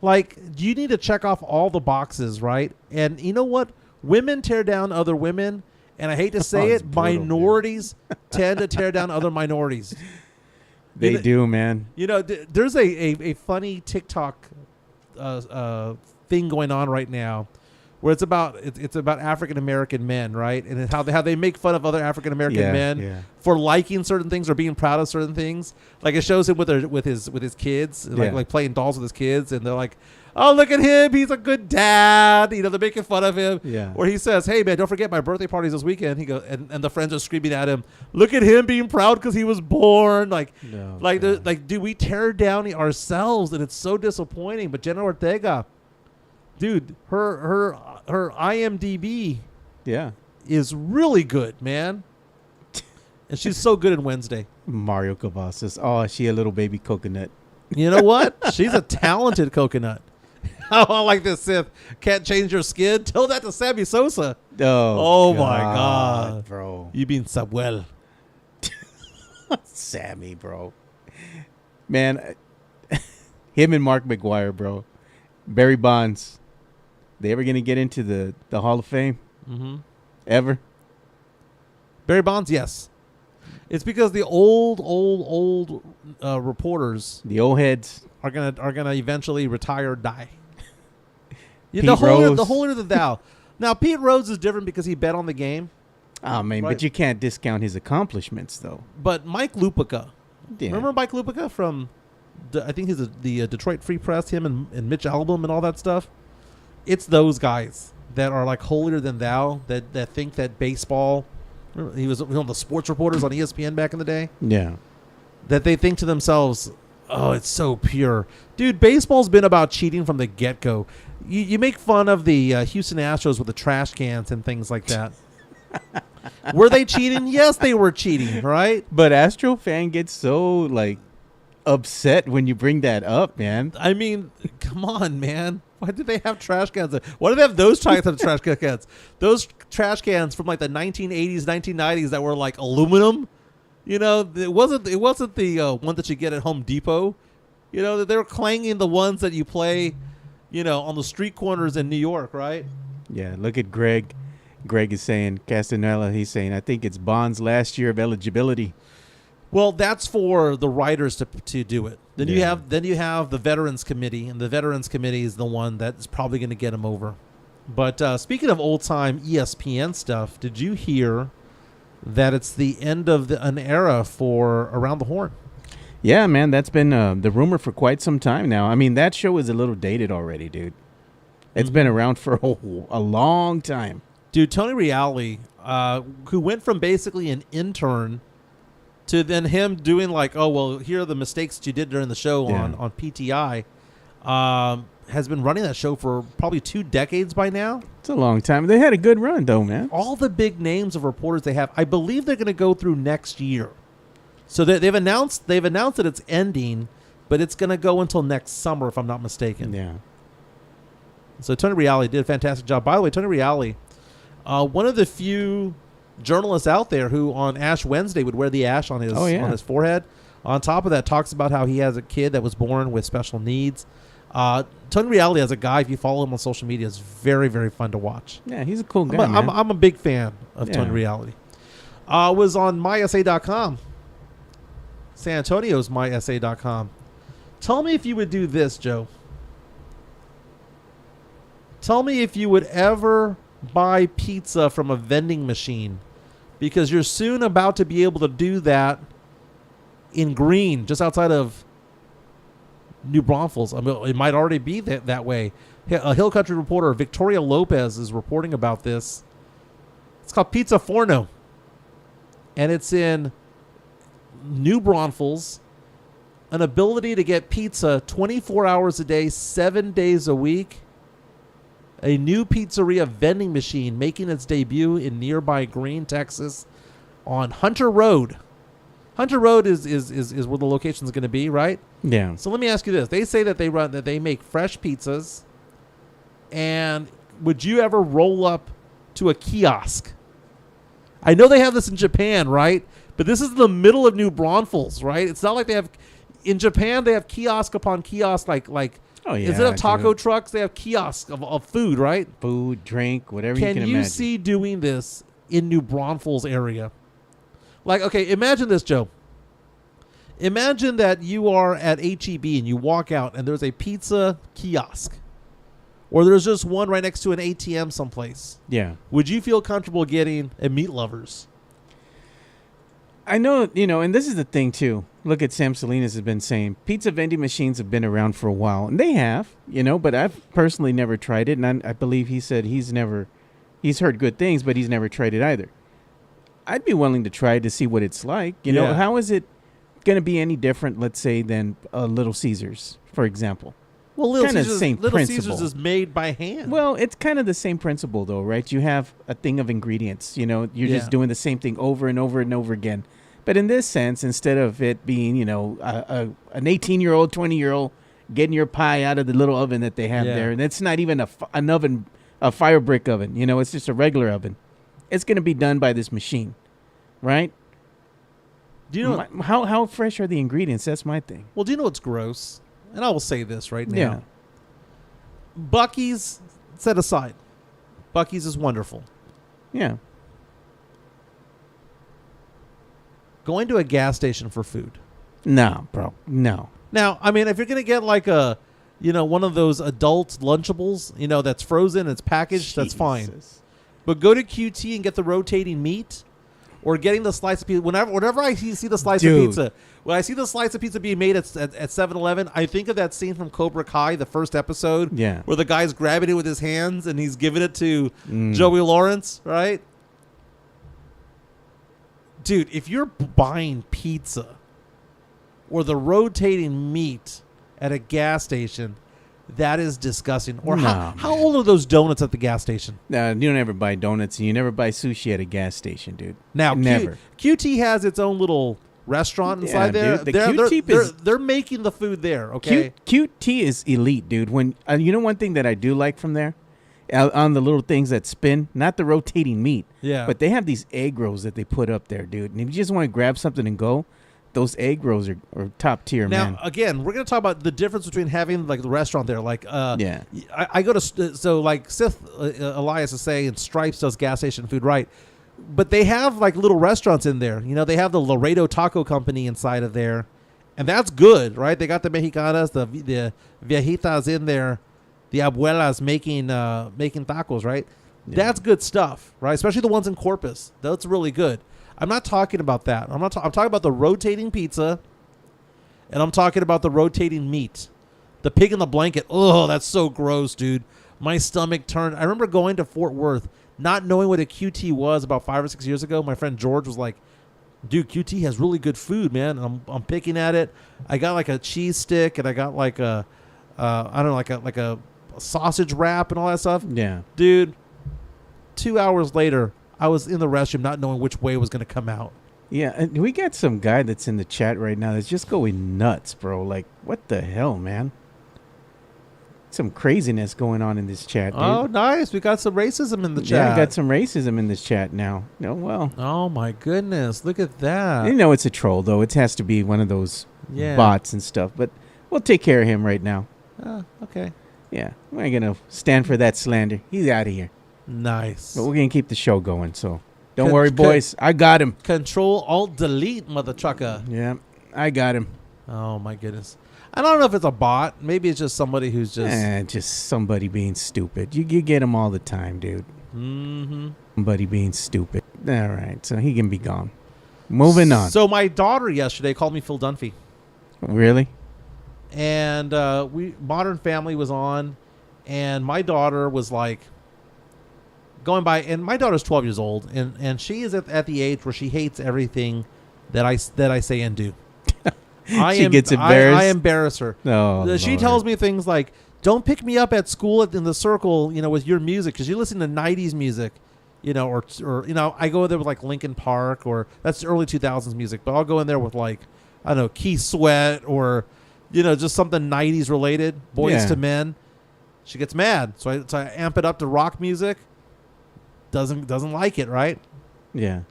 Like, you need to check off all the boxes, right? And you know what? Women tear down other women, and I hate to say it, brutal, minorities tend to tear down other minorities. They do, man. There's a funny TikTok thing going on right now where it's about African American men, right? And how they make fun of other African American men for liking certain things or being proud of certain things. Like it shows him with his kids, like playing dolls with his kids, and they're like, "Oh, look at him! He's a good dad." They're making fun of him. Yeah. Or he says, "Hey man, don't forget my birthday party's this weekend." He goes, and the friends are screaming at him, "Look at him being proud because he was born!" Dude, we tear down ourselves, and it's so disappointing. But Jenna Ortega, dude, her IMDb is really good, man. And she's so good in Wednesday. Mario Cavazos. Oh, is she a little baby coconut? You know what? She's a talented coconut. I like this, Sith. Can't change your skin. Tell that to Sammy Sosa. Oh my God, bro. You mean Samuel. Sammy, bro. Man, him and Mark McGuire, bro. Barry Bonds. They ever going to get into the Hall of Fame? Mm-hmm. Ever? Barry Bonds, yes. It's because the old reporters, the old heads, are gonna eventually retire or die. The holier the thou. Now Pete Rose is different because he bet on the game. Oh man, right? But you can't discount his accomplishments though. But Mike Lupica, remember Mike Lupica from I think he's the Detroit Free Press, him and Mitch Albom and all that stuff. It's those guys that are like holier than thou that think that baseball. He was one of the sports reporters on ESPN back in the day. Yeah. That they think to themselves, oh, it's so pure. Dude, baseball's been about cheating from the get-go. You make fun of the Houston Astros with the trash cans and things like that. Were they cheating? Yes, they were cheating, right? But Astro fan gets so, like, upset when you bring that up, man. I mean, come on, man. Why do they have trash cans? Why do they have those types of trash cans? Those trash cans from like the 1980s, 1990s that were like aluminum. It wasn't the one that you get at Home Depot You know, that they're clanging the ones that you play, you know, on the street corners in New York, right? Yeah, look at Greg. Greg is saying, Castanella, he's saying, I think it's Bond's last year of eligibility. Well, that's for the writers to do it. Then Yeah. you have the Veterans Committee, and the Veterans Committee is the one that's probably going to get him over. But speaking of old-time ESPN stuff, did you hear that it's the end of an era for Around the Horn? Yeah, man, that's been the rumor for quite some time now. I mean, that show is a little dated already, dude. It's been around for a long time. Dude, Tony Reale, who went from basically an intern to then him doing like, oh, well, here are the mistakes that you did during the show on PTI, has been running that show for probably 2 decades by now. It's a long time. They had a good run, though, man. All the big names of reporters they have, I believe they're going to go through next year. So they've announced that it's ending, but it's going to go until next summer, if I'm not mistaken. Yeah. So Tony Reale did a fantastic job. By the way, Tony Reale, one of the few journalists out there who on Ash Wednesday would wear the ash on his forehead. On top of that, talks about how he has a kid that was born with special needs. Tony Reale as a guy, if you follow him on social media, is very, very fun to watch. Yeah, he's a cool guy, I'm a big fan of Tony Reale. Was on mysa.com. San Antonio's mysa.com. Tell me if you would do this, Joe. Tell me if you would ever buy pizza from a vending machine, because you're soon about to be able to do that in Green, just outside of New Braunfels. I mean, it might already be that way. A Hill Country reporter, Victoria Lopez, is reporting about this. It's called Pizza Forno, and it's in New Braunfels. An ability to get pizza 24 hours a day, 7 days a week. A new pizzeria vending machine making its debut in nearby Green, Texas, on Hunter Road. Hunter Road is where the location is going to be, right? Yeah. So let me ask you this: they say that they make fresh pizzas, and would you ever roll up to a kiosk? I know they have this in Japan, right? But this is the middle of New Braunfels, right? It's not like they have in Japan. They have kiosk upon kiosk, like. Oh, yeah, instead of taco trucks, they have kiosks of food, right? Food, drink, whatever you can imagine. Can you see doing this in New Braunfels area? Like, okay, imagine this, Joe. Imagine that you are at HEB and you walk out and there's a pizza kiosk. Or there's just one right next to an ATM someplace. Yeah. Would you feel comfortable getting a Meat Lovers? I know, and this is the thing, too. Look at Sam Salinas has been saying pizza vending machines have been around for a while. And they have, but I've personally never tried it. And I believe he said he's heard good things, but he's never tried it either. I'd be willing to try to see what it's like. You know, how is it going to be any different, let's say, than Little Caesars, for example? Well, Little Caesars is made by hand. Well, it's kind of the same principle, though, right? You have a thing of ingredients. You're just doing the same thing over and over and over again. But in this sense, instead of it being, an 18-year-old, 20-year-old getting your pie out of the little oven that they have there, and it's not even an oven, a fire brick oven. It's just a regular oven. It's going to be done by this machine, right? Do you know how fresh are the ingredients? That's my thing. Well, do you know what's gross? And I will say this right now. Yeah. Buc-ee's set aside. Buc-ee's is wonderful. Yeah. Going to a gas station for food. No, bro. No. Now, I mean, if you're going to get like one of those adult Lunchables, that's frozen, it's packaged, that's fine. But go to QT and get the rotating meat, or getting the slice of pizza. Whenever I see the slice of pizza, when I see the slice of pizza being made at 7-Eleven, I think of that scene from Cobra Kai, the first episode, where the guy's grabbing it with his hands and he's giving it to Joey Lawrence, right? Dude, if you're buying pizza or the rotating meat at a gas station, that is disgusting. Or how old are those donuts at the gas station? You don't ever buy donuts, and you never buy sushi at a gas station, dude. Now, never. QT has its own little restaurant inside there. Dude, they're making the food there, okay? QT is elite, dude. When one thing that I do like from there, on the little things that spin, not the rotating meat, but they have these egg rolls that they put up there, dude. And if you just want to grab something and go, those egg rolls are top tier, Now, man. again, we're going to talk about the difference between having like the restaurant there. Like, Yeah. I go to so like Sith Elias is saying, Stripes does gas station food right, but they have like little restaurants in there. You know, they have the Laredo Taco Company inside of there, and that's good, right? They got the Mexicanas, the viejitas in there, the abuelas making tacos, right? Yeah. That's good stuff, right? Especially the ones in Corpus. That's really good. I'm not talking about that. I'm talking about the rotating pizza, and I'm talking about the rotating meat. The pig in the blanket. Oh, that's so gross, dude. My stomach turned. I remember going to Fort Worth, not knowing what a QT was about 5 or 6 years ago. My friend George was like, dude, QT has really good food, man. I'm picking at it. I got like a cheese stick, and I got like a like a sausage wrap and all that stuff. Yeah. Dude, 2 hours later, I was in the restroom not knowing which way it was going to come out. Yeah, and we got some guy that's in the chat right now that's just going nuts, bro. Like, what the hell, man? Some craziness going on in this chat, dude. Oh, nice. We got some racism in the chat. Yeah, I got some racism in this chat now. No, well. Oh, my goodness. Look at that. You know it's a troll, though. It has to be one of those bots and stuff. But we'll take care of him right now. Okay. Yeah, we ain't going to stand for that slander. He's out of here. Nice. But we're going to keep the show going, so don't worry, boys. I got him. Control-Alt-Delete, mother trucker. Yeah, I got him. Oh, my goodness. I don't know if it's a bot. Maybe it's just somebody who's just... just somebody being stupid. You get him all the time, dude. Mm-hmm. Somebody being stupid. All right, so he can be gone. Moving on. So my daughter yesterday called me Phil Dunphy. Really? And Modern Family was on, and my daughter was like... going by, and my daughter's 12 years old, and she is at the age where she hates everything that I say and do. She gets embarrassed. I embarrass her. Oh, she Lord. tells me things like, "Don't pick me up at school in the circle, with your music, because you listen to '90s music, or I go there with like Linkin Park, or that's early 2000s music, but I'll go in there with like, I don't know, Keith Sweat, or just something '90s related, Boys to Men." She gets mad, so I amp it up to rock music. Doesn't like it, right? Yeah.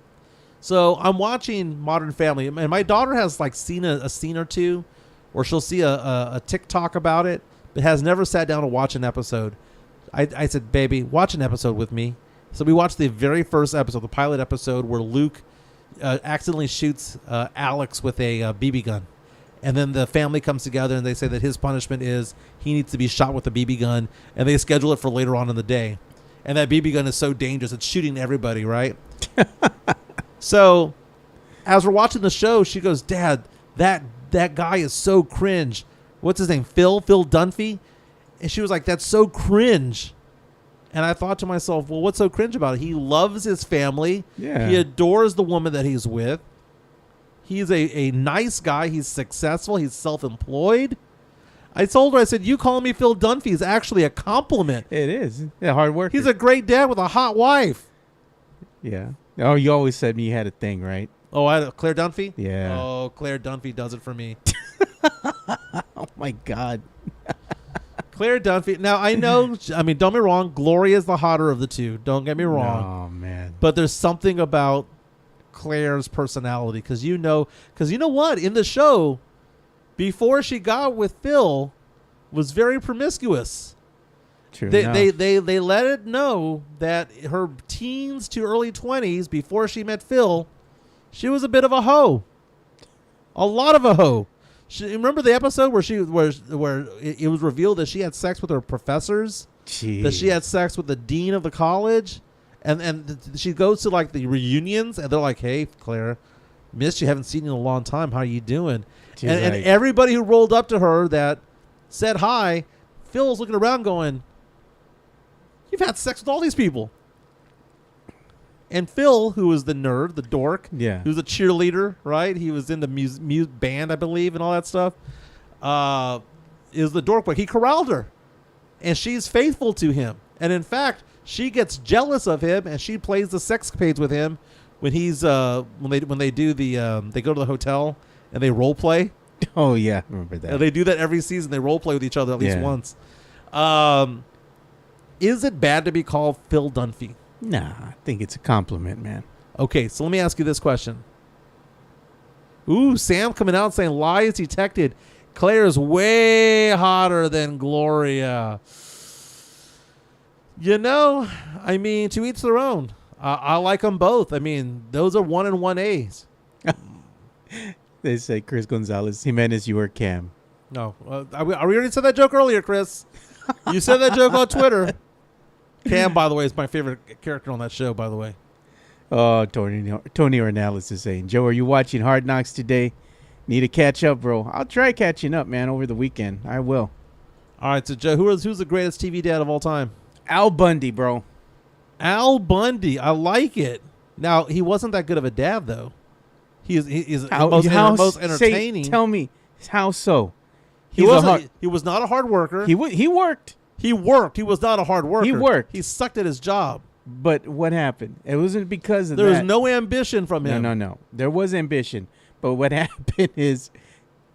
So I'm watching Modern Family, and my daughter has like seen a scene or two, or she'll see a TikTok about it, but has never sat down to watch an episode. I said, baby, watch an episode with me. So we watched the very first episode, the pilot episode, where Luke accidentally shoots Alex with a BB gun. And then the family comes together, and they say that his punishment is he needs to be shot with a BB gun, and they schedule it for later on in the day. And that BB gun is so dangerous, it's shooting everybody, right? So, as we're watching the show, she goes, "Dad, that guy is so cringe. What's his name? Phil Dunphy?" And she was like, "That's so cringe." And I thought to myself, well, what's so cringe about it? He loves his family. Yeah. He adores the woman that he's with. He's a nice guy. He's successful. He's self-employed. I told her, I said, you calling me Phil Dunphy is actually a compliment. It is. Yeah, hard work. He's a great dad with a hot wife. Yeah. Oh, you always said you had a thing, right? Oh, Claire Dunphy? Yeah. Oh, Claire Dunphy does it for me. Oh, my God. Claire Dunphy. Now, I know, don't get me wrong, Gloria's the hotter of the two. Don't get me wrong. Oh, man. But there's something about Claire's personality. Because you know what? In the show, before she got with Phil, was very promiscuous. True They let it know that her teens to early 20s, before she met Phil, she was a bit of a hoe. A lot of a hoe. Remember the episode where it was revealed that she had sex with her professors? Jeez. That she had sex with the dean of the college? And she goes to like the reunions, and they're like, "Hey, Claire, missed you, haven't seen you in a long time. How are you doing?" And everybody who rolled up to her that said hi, Phil was looking around going, "You've had sex with all these people." And Phil, who was the nerd, the dork, yeah, who was a cheerleader, right? He was in the band, I believe, and all that stuff. Is the dork, but he corralled her, and she's faithful to him. And in fact, she gets jealous of him, and she plays the sexcapades with him when he's when they do they go to the hotel and they role play. Oh yeah, I remember that. And they do that every season. They role play with each other at least once. Is it bad to be called Phil Dunphy? Nah, I think it's a compliment, man. Okay, so let me ask you this question. Ooh, Sam coming out saying lies detected. Claire is way hotter than Gloria. You know, I mean, to each their own. I like them both. I mean, those are 1 and 1As. They say Chris Gonzalez, Jimenez, you are Cam. No, we already said that joke earlier, Chris. You said that joke on Twitter. Cam, by the way, is my favorite character on that show, by the way. Oh, Tony Ornelas is saying, Joe, are you watching Hard Knocks today? Need to catch up, bro. I'll try catching up, man, over the weekend. I will. All right, so Joe, who's the greatest TV dad of all time? Al Bundy, bro. Al Bundy. I like it. Now, he wasn't that good of a dad, though. He is the most entertaining. Tell me, how so? He was not a hard worker. He worked. He worked. He was not a hard worker. He worked. He sucked at his job. But what happened? It wasn't because of there that. was no ambition from him. No. There was ambition. But what happened is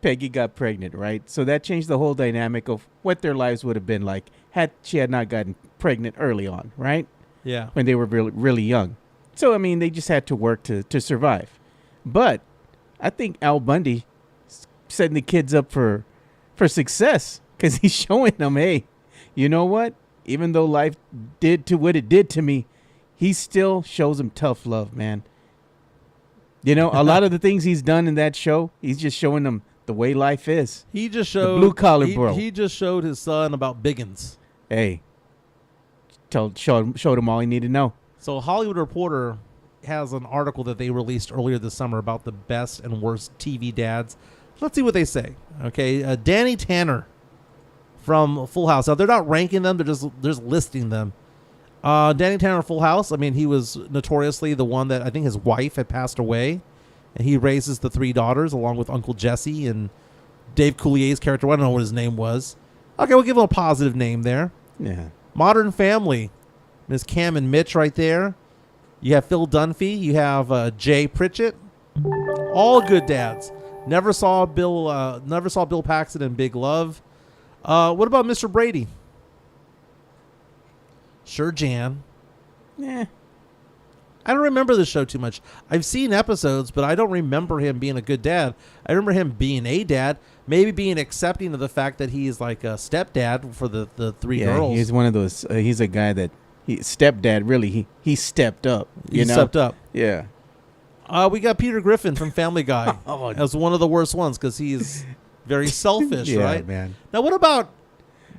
Peggy got pregnant, right? So that changed the whole dynamic of what their lives would have been like had she had not gotten pregnant early on, right? Yeah. When they were really, really young. So, I mean, they just had to work to survive. But I think Al Bundy setting the kids up for success because he's showing them, hey, you know what? Even though life did to what it did to me, he still shows them tough love, man. You know, a lot of the things he's done in that show, he's just showing them the way life is. He just showed blue collar bro. He just showed his son about biggins. Hey, showed him all he needed to know. So Hollywood Reporter has an article that they released earlier this summer about the best and worst TV dads. Let's see what they say. Okay, Danny Tanner from Full House. Now they're not ranking them; they're just listing them. Danny Tanner, Full House. I mean, he was notoriously the one that I think his wife had passed away, and he raises the 3 daughters along with Uncle Jesse and Dave Coulier's character. I don't know what his name was. Okay, we'll give him a positive name there. Yeah. Modern Family. Miss Cam and Mitch right there. You have Phil Dunphy. You have Jay Pritchett. All good dads. Never saw Bill Paxton in Big Love. What about Mr. Brady? Sure, Jan. Yeah. I don't remember the show too much. I've seen episodes, but I don't remember him being a good dad. I remember him being a dad, maybe being accepting of the fact that he's like a stepdad for the 3 girls. Yeah, he's one of those. He's a guy that stepdad. Really, he stepped up. He stepped up. Yeah. We got Peter Griffin from Family Guy Oh. as one of the worst ones because he's very selfish, Yeah, right? man. Now, what about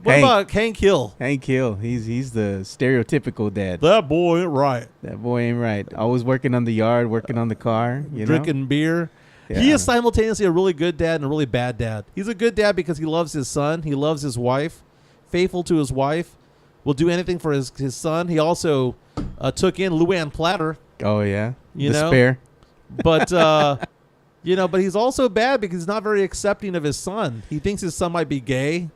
Hank Hill? Hank Hill. He's the stereotypical dad. That boy ain't right. That boy ain't right. Always working on the yard, working on the car, Drinking beer. Yeah. He is simultaneously a really good dad and a really bad dad. He's a good dad because he loves his son. He loves his wife. Faithful to his wife. Will do anything for his son. He also took in Luann Platter. Oh, yeah. You the know? spare. But, but he's also bad because he's not very accepting of his son. He thinks his son might be gay.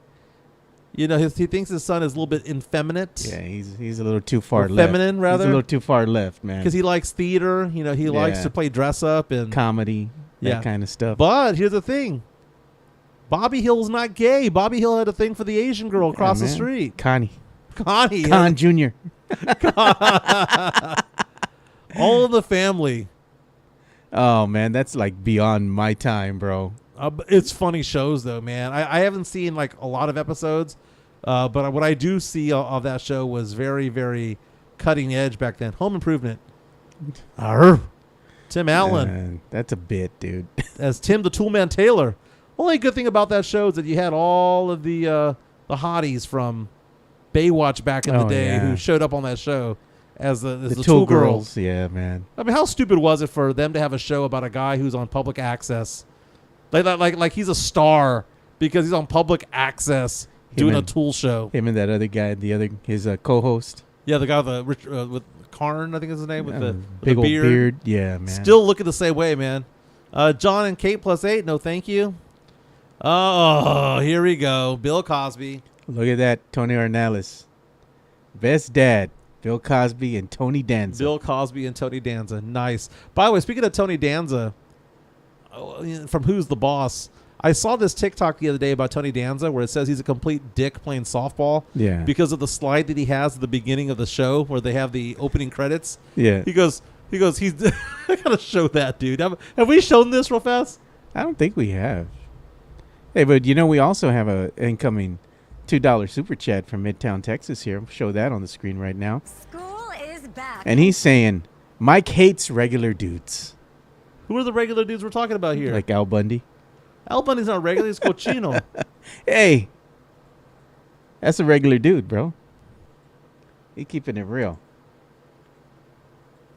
You know, he thinks his son is a little bit effeminate. Yeah, he's a little too far left. Feminine, rather. He's a little too far left, man. Because he likes theater. You know, he likes to play dress up and comedy, that kind of stuff. But here's the thing. Bobby Hill's not gay. Bobby Hill had a thing for the Asian girl across the street. Connie Jr. All of the family. Oh, man, that's like beyond my time, bro. It's funny shows, though, man. I haven't seen like a lot of episodes, but what I do see of that show was very, very cutting edge back then. Home Improvement. Tim Allen. That's a bit, dude. As Tim the Toolman Taylor. Only good thing about that show is that you had all of the hotties from Baywatch back in the day who showed up on that show as the Tool Girls. Yeah, man. I mean, how stupid was it for them to have a show about a guy who's on public access? Like he's a star because he's on public access doing a Tool show. Him and that other guy, his co-host. Yeah, the guy with Karn, I think is his name, with the big old beard. beard. Yeah, man. Still looking the same way, man. John and Kate +8. No, thank you. Oh, here we go. Bill Cosby. Look at that, Tony Ornelas. Best dad, Bill Cosby and Tony Danza. Bill Cosby and Tony Danza. Nice. By the way, speaking of Tony Danza, from Who's the Boss, I saw this TikTok the other day about Tony Danza where it says he's a complete dick playing softball. Yeah. Because of the slide that he has at the beginning of the show where they have the opening credits. Yeah. He goes, I gotta show that, dude. Have we shown this real fast? I don't think we have. Hey, but we also have a incoming $2 super chat from Midtown Texas here. I'll show that on the screen right now. School is back. And he's saying, Mike hates regular dudes. Who are the regular dudes we're talking about here? Like Al Bundy. Al Bundy's not regular. He's cochino. Hey, that's a regular dude, bro. He keeping it real.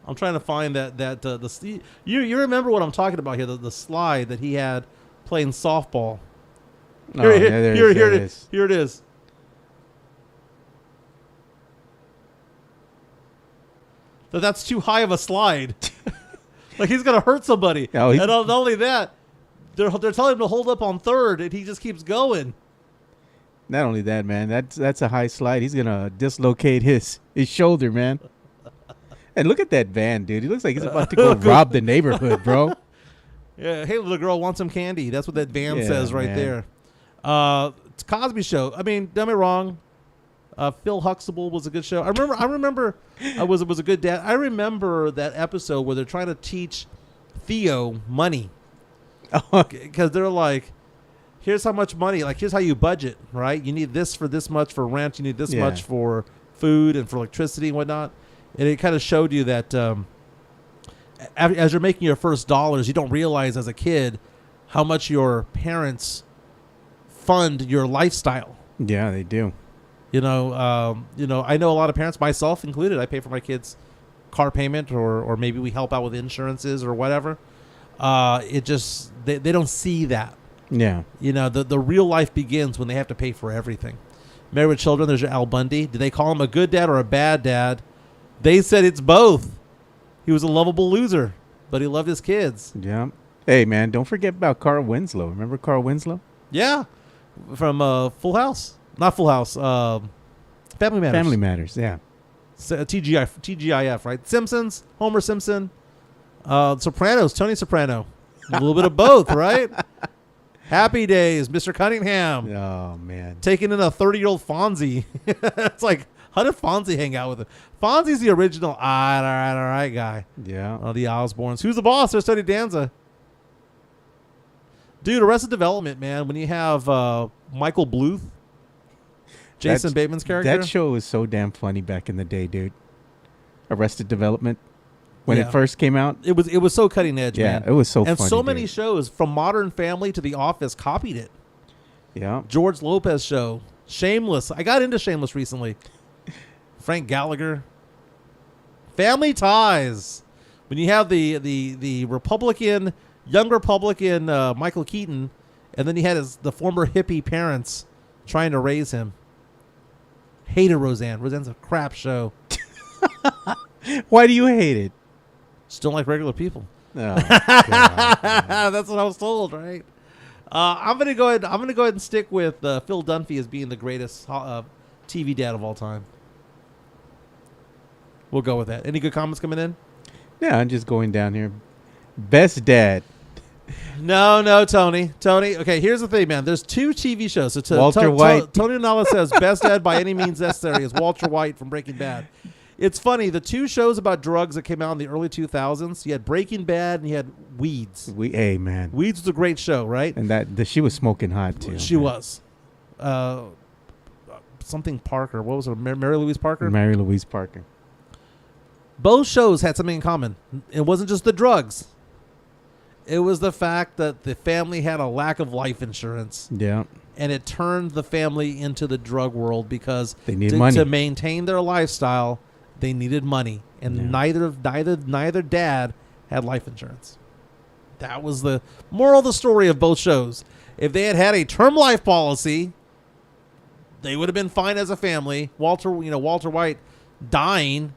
I'm trying to find you remember what I'm talking about here? The slide that he had playing softball. Here it is. Here it is. That's too high of a slide. Like he's gonna hurt somebody. No, and not only that, they're telling him to hold up on third, and he just keeps going. Not only that, man. That's a high slide. He's gonna dislocate his shoulder, man. And look at that van, dude. He looks like he's about to go rob the neighborhood, bro. Yeah. Hey, little girl, want some candy? That's what that van says right there. It's Cosby Show. I mean, don't get me wrong. Phil Huxtable was a good show. I remember was a good dad. I remember that episode where they're trying to teach Theo money. Because they're like, here's how much money, like here's how you budget, right? You need this for this much for rent. You need this much for food and for electricity and whatnot. And it kind of showed you that as you're making your first dollars, you don't realize as a kid how much your parents fund your lifestyle. Yeah, they do. I know a lot of parents, myself included, I pay for my kids' car payment or maybe we help out with insurances or whatever. It just, they don't see that. Yeah. The real life begins when they have to pay for everything. Married with Children, there's your Al Bundy. Did they call him a good dad or a bad dad? They said it's both. He was a lovable loser, but he loved his kids. Yeah. Hey, man, don't forget about Carl Winslow. Remember Carl Winslow? Yeah. From Full House. Not Full House. Family Matters. Family Matters, yeah. TGIF, right? Simpsons, Homer Simpson. Sopranos, Tony Soprano. A little bit of both, right? Happy Days, Mr. Cunningham. Oh, man. Taking in a 30-year-old Fonzie. It's like, how did Fonzie hang out with him? Fonzie's the original, all right guy. Yeah. The Osbournes. Who's the boss? There's Tony Danza. Dude, Arrested Development, man. When you have Michael Bluth, Jason Bateman's character. That show was so damn funny back in the day, dude. Arrested Development. When it first came out. It was so cutting edge, man. Yeah, it was so funny. And so many shows, from Modern Family to The Office, copied it. Yeah. George Lopez show. Shameless. I got into Shameless recently. Frank Gallagher. Family Ties. When you have the young Republican Michael Keaton, and then he had the former hippie parents trying to raise him. Hated Roseanne. Roseanne's a crap show. Why do you hate it? Just don't like regular people. Oh, God, that's what I was told, right? I'm gonna go ahead and stick with Phil Dunphy as being the greatest TV dad of all time. We'll go with that. Any good comments coming in? Yeah, I'm just going down here. Best dad. No, Tony. Okay, here's the thing, man. There's two TV shows. So Walter White. Tony Nalla says best dad by any means necessary is Walter White from Breaking Bad. It's funny. The two shows about drugs that came out in the early 2000s, you had Breaking Bad and you had Weeds. Hey, man. Weeds was a great show, right? And she was smoking hot, too. She was. Something Parker. What was it? Mary Louise Parker? Mary Louise Parker. Both shows had something in common. It wasn't just the drugs. It was the fact that the family had a lack of life insurance. Yeah. And it turned the family into the drug world because they need money to maintain their lifestyle. They needed money, and neither dad had life insurance. That was the moral of the story of both shows. If they had a term life policy, they would have been fine as a family. Walter White dying,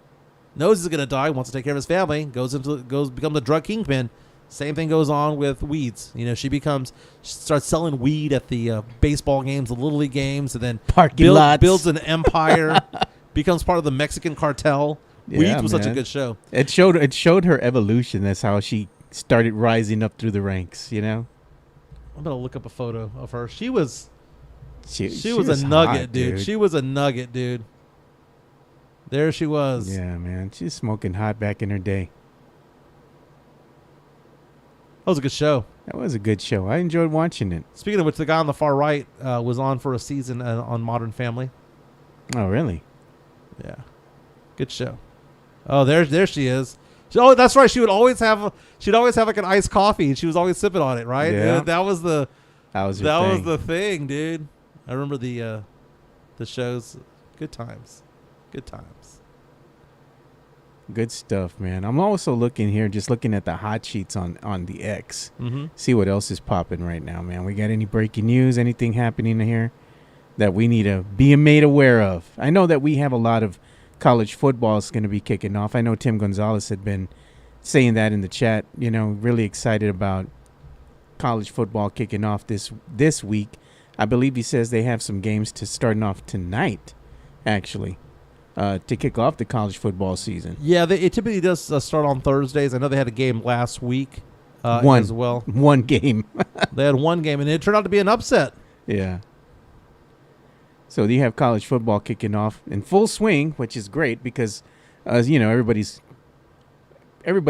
knows he's going to die, wants to take care of his family, becomes a drug kingpin. Same thing goes on with Weeds. She starts selling weed at the baseball games, the Little League games, and then builds an empire. Becomes part of the Mexican cartel. Yeah, Weeds was such a good show. It showed her evolution. That's how she started rising up through the ranks. I'm gonna look up a photo of her. She was a nugget, hot, dude. She was a nugget, dude. There she was. Yeah, man. She's smoking hot back in her day. That was a good show. That was a good show. I enjoyed watching it. Speaking of which, the guy on the far right was on for a season on Modern Family. Oh, really? Yeah, good show. Oh, there she is. Oh, that's right. She'd always have like an iced coffee. She was always sipping on it, right? Yeah. That was the was the thing, dude. I remember the shows. Good times. Good stuff, man. I'm also looking at the hot sheets on the X. Mm-hmm. See what else is popping right now, man. We got any breaking news, anything happening here that we need to be made aware of? I know that we have a lot of college football is going to be kicking off. I know Tim Gonzalez had been saying that in the chat, really excited about college football kicking off this week. I believe he says they have some games starting off tonight, actually. To kick off the college football season. Yeah, it typically does start on Thursdays. I know they had a game last week as well. One game. They had one game, and it turned out to be an upset. Yeah. So you have college football kicking off in full swing, which is great because, everybody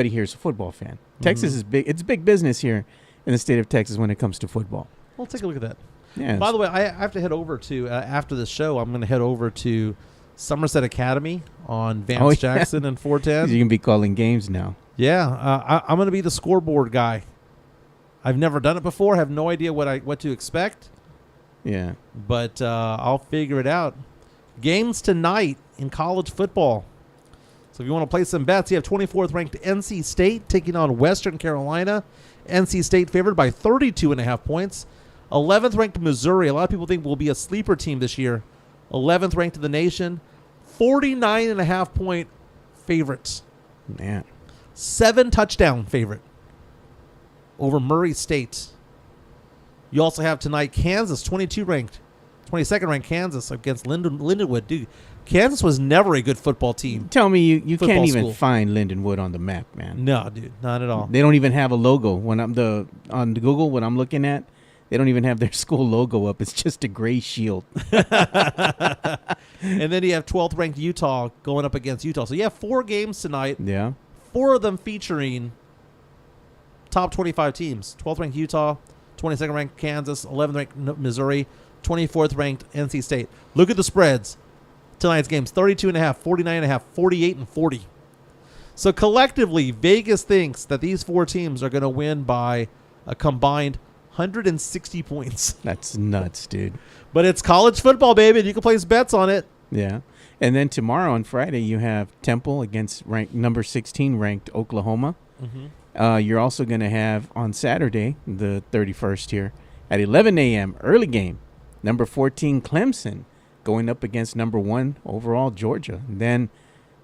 here is a football fan. Mm-hmm. Texas is big. It's big business here in the state of Texas when it comes to football. Well, take a look at that. Yeah. By the way, I have to head over to, after the show, I'm going to head over to Somerset Academy on Vance Jackson and 410. You can be calling games now. Yeah, I'm going to be the scoreboard guy. I've never done it before. Have no idea what to expect. Yeah, but I'll figure it out. Games tonight in college football. So if you want to play some bets, you have 24th ranked NC State taking on Western Carolina. NC State favored by 32.5 points. 11th ranked Missouri. A lot of people think will be a sleeper team this year. 11th ranked in the nation. 49.5 point favorites. Man. 7 touchdown favorite over Murray State. You also have tonight Kansas, 22nd ranked Kansas against Lindenwood. Dude, Kansas was never a good football team. Tell me you can't even find Lindenwood on the map, man. No, dude, not at all. They don't even have a logo. On the Google, when I'm looking at, they don't even have their school logo up. It's just a gray shield. And then you have 12th ranked Utah going up against Utah. So you have 4 games tonight. Yeah. 4 of them featuring top 25 teams. 12th ranked Utah, 22nd ranked Kansas, 11th ranked Missouri, 24th ranked NC State. Look at the spreads. Tonight's games, 32.5, 49.5, 48, and 40. So collectively, Vegas thinks that these 4 teams are going to win by a combined 160 points. That's nuts, dude. But it's college football, baby, and you can place bets on it. Yeah. And then tomorrow on Friday, you have Temple against number 16 ranked Oklahoma. Mm-hmm. You're also going to have on Saturday, the 31st here, at 11 a.m., early game, number 14 Clemson going up against number 1 overall Georgia. And then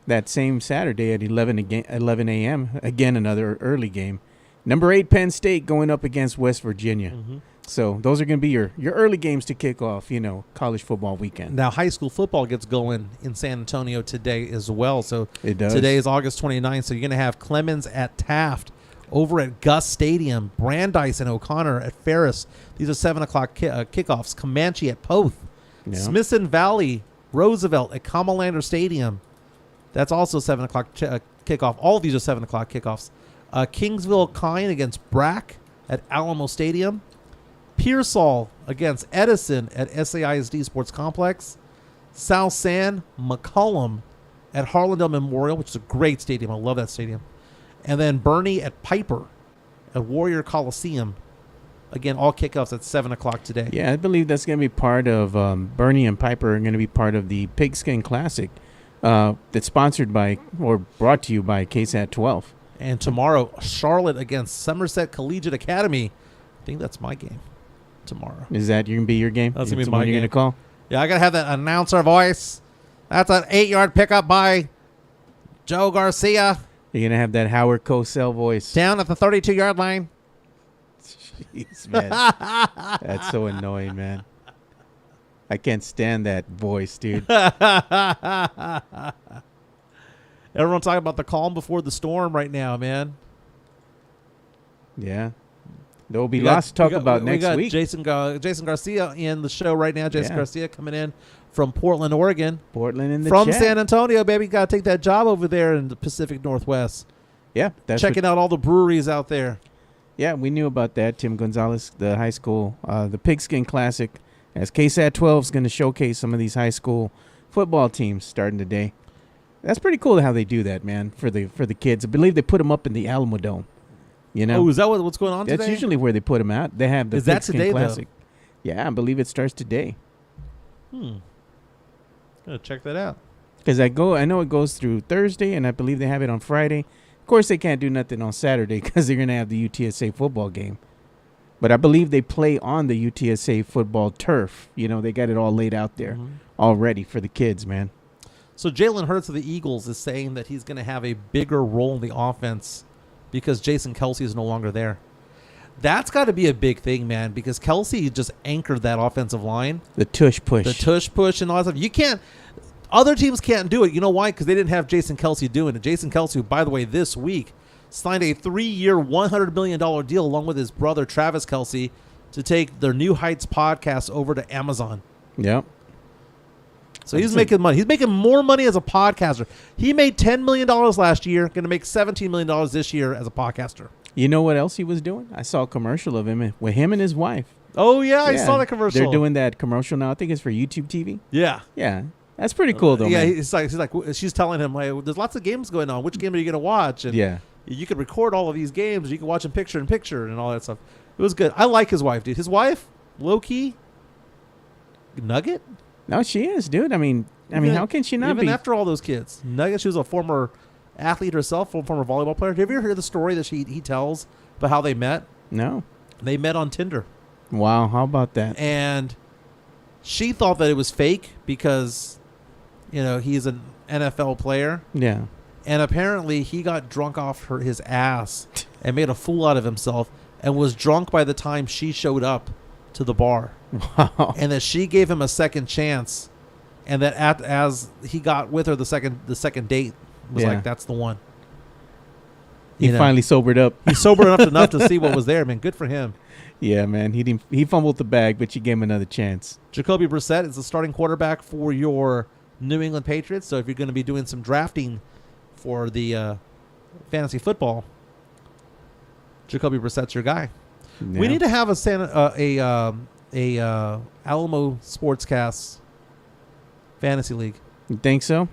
that same Saturday at 11 a.m., again another early game, number 8 Penn State going up against West Virginia. Mm-hmm. So those are going to be your early games to kick off, college football weekend. Now, high school football gets going in San Antonio today as well. So it does. Today is August 29th, so you're going to have Clemens at Taft, over at Gus Stadium, Brandeis and O'Connor at Ferris. These are 7 o'clock kickoffs. Comanche at Poth. Yeah. Smithson Valley, Roosevelt at Comalander Stadium. That's also 7 o'clock kickoff. All of these are 7 o'clock kickoffs. Kingsville Kine against Brack at Alamo Stadium. Pearsall against Edison at SAISD Sports Complex. South San McCollum at Harlandale Memorial, which is a great stadium. I love that stadium. And then Bernie at Piper at Warrior Coliseum. Again, all kickoffs at 7 o'clock today. Yeah, I believe that's going to be part of Bernie and Piper are going to be part of the Pigskin Classic that's sponsored by or brought to you by KSAT 12. And tomorrow, Charlotte against Somerset Collegiate Academy. I think that's my game tomorrow. Is that going to be your game? That's going to be my my game. You're going to call? Yeah, I got to have that announcer voice. That's an 8-yard pickup by Joe Garcia. You're going to have that Howard Cosell voice. Down at the 32-yard line. Jeez, man. That's so annoying, man. I can't stand that voice, dude. Everyone talking about the calm before the storm right now, man. Yeah. There will be lots to talk about next week. Jason Garcia in the show right now. Jason Garcia coming in from Portland, Oregon. Portland in the From chat. San Antonio, baby. Got to take that job over there in the Pacific Northwest. Yeah. Checking out all the breweries out there. Yeah, we knew about that. Tim Gonzalez, the high school, the Pigskin Classic, as KSAT 12 is going to showcase some of these high school football teams starting today. That's pretty cool how they do that, man, for the kids. I believe they put them up in the Alamo Dome. You know? Oh, is that what's going on today? That's usually where they put them out. They have the Is that Pigskin today, Classic. Yeah, I believe it starts today. Gotta check that out. Because I know it goes through Thursday, and I believe they have it on Friday. Of course, they can't do nothing on Saturday because they're going to have the UTSA football game. But I believe they play on the UTSA football turf. You know, they got it all laid out there already for the kids, man. So Jalen Hurts of the Eagles is saying that he's going to have a bigger role in the offense because Jason Kelce is no longer there. That's got to be a big thing, man, because Kelce just anchored that offensive line. The tush push. The tush push and all that stuff. You can't. Other teams can't do it. You know why? Because they didn't have Jason Kelce doing it. Jason Kelce, who, by the way, this week signed a 3-year, $100 million deal along with his brother, Travis Kelce, to take their New Heights podcast over to Amazon. Yep. So he's making money. He's making more money as a podcaster. He made $10 million last year, going to make $17 million this year as a podcaster. You know what else he was doing? I saw a commercial of him with him and his wife. Oh, yeah, I saw that commercial. They're doing that commercial now. I think it's for YouTube TV. Yeah. Yeah. That's pretty cool, though, yeah, man. she's telling him, hey, there's lots of games going on. Which game are you going to watch? And yeah. You could record all of these games. You can watch them picture in picture and all that stuff. It was good. I like his wife, dude. His wife, low-key, nugget. No, she is, dude. I mean, how can she not be? Even after all those kids. Nugget, she was a former athlete herself, former volleyball player. Have you ever heard the story that he tells about how they met? No. They met on Tinder. Wow, how about that? And she thought that it was fake because, you know, he's an NFL player. Yeah. And apparently he got drunk off his ass and made a fool out of himself and was drunk by the time she showed up to the bar. Wow. And that she gave him a second chance, and that as he got with her the second date was like, that's the one. He finally sobered up. He sobered enough to see what was there, man. Good for him. Yeah, man. He fumbled the bag, but she gave him another chance. Jacoby Brissett is the starting quarterback for your New England Patriots. So if you're going to be doing some drafting for the fantasy football, Jacoby Brissett's your guy. Yeah. We need to have a Alamo Sportscast fantasy league. You think so?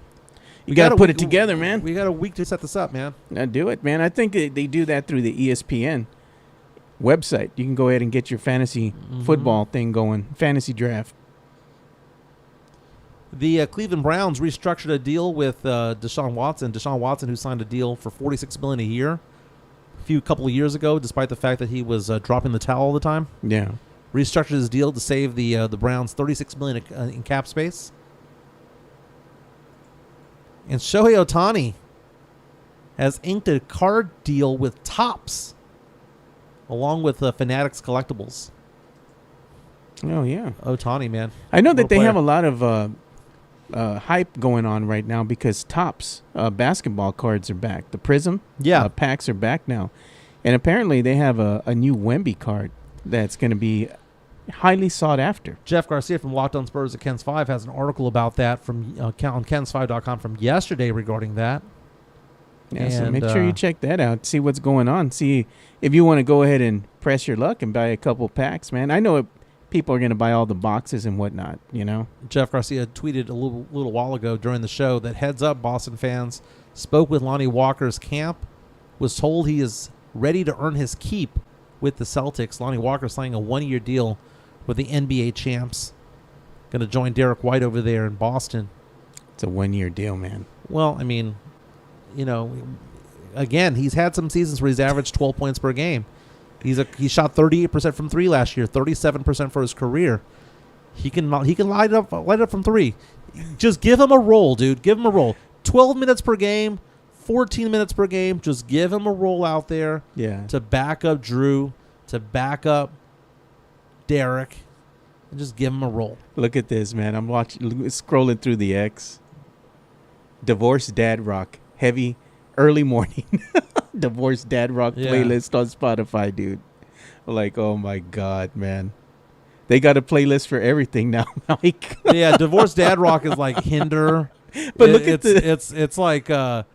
You got to put it together, man. We got a week to set this up, man. Do it, man. I think they do that through the ESPN website. You can go ahead and get your fantasy football thing going, fantasy draft. The Cleveland Browns restructured a deal with Deshaun Watson. Deshaun Watson, who signed a deal for $46 million a year a couple of years ago, despite the fact that he was dropping the towel all the time. Yeah. Restructured his deal to save the Browns $36 million in cap space. And Shohei Ohtani has inked a card deal with Topps, along with Fanatics Collectibles. Oh, yeah. Ohtani, man. I know that they have a lot of hype going on right now because Topps basketball cards are back. The Prism packs are back now. And apparently they have a new Wemby card that's going to be highly sought after. Jeff Garcia from Locked On Spurs at Ken's 5 has an article about that from on KenS5.com from yesterday regarding that. Yeah, so make sure you check that out. See what's going on. See if you want to go ahead and press your luck and buy a couple packs, man. I know people are going to buy all the boxes and whatnot, you know. Jeff Garcia tweeted a little while ago during the show that heads up Boston fans, spoke with Lonnie Walker's camp, was told he is ready to earn his keep with the Celtics. Lonnie Walker signing a 1-year deal with the NBA champs. Going to join Derrick White over there in Boston. It's a 1-year deal, man. Well, I mean, you know, again, he's had some seasons where he's averaged 12 points per game. He shot 38% from 3 last year, 37% for his career. He can light up from 3. Just give him a roll, dude. Give him a roll. 12 minutes per game, 14 minutes per game. Just give him a roll out there. Yeah. To back up Drew, to back up Derek, and just give him a roll. Look at this, man. I'm scrolling through the X. Divorced Dad Rock. Heavy early morning. Divorced Dad Rock playlist on Spotify, dude. Like, oh my God, man. They got a playlist for everything now, Mike. Yeah, Divorced Dad Rock is like Hinder. But look at it's like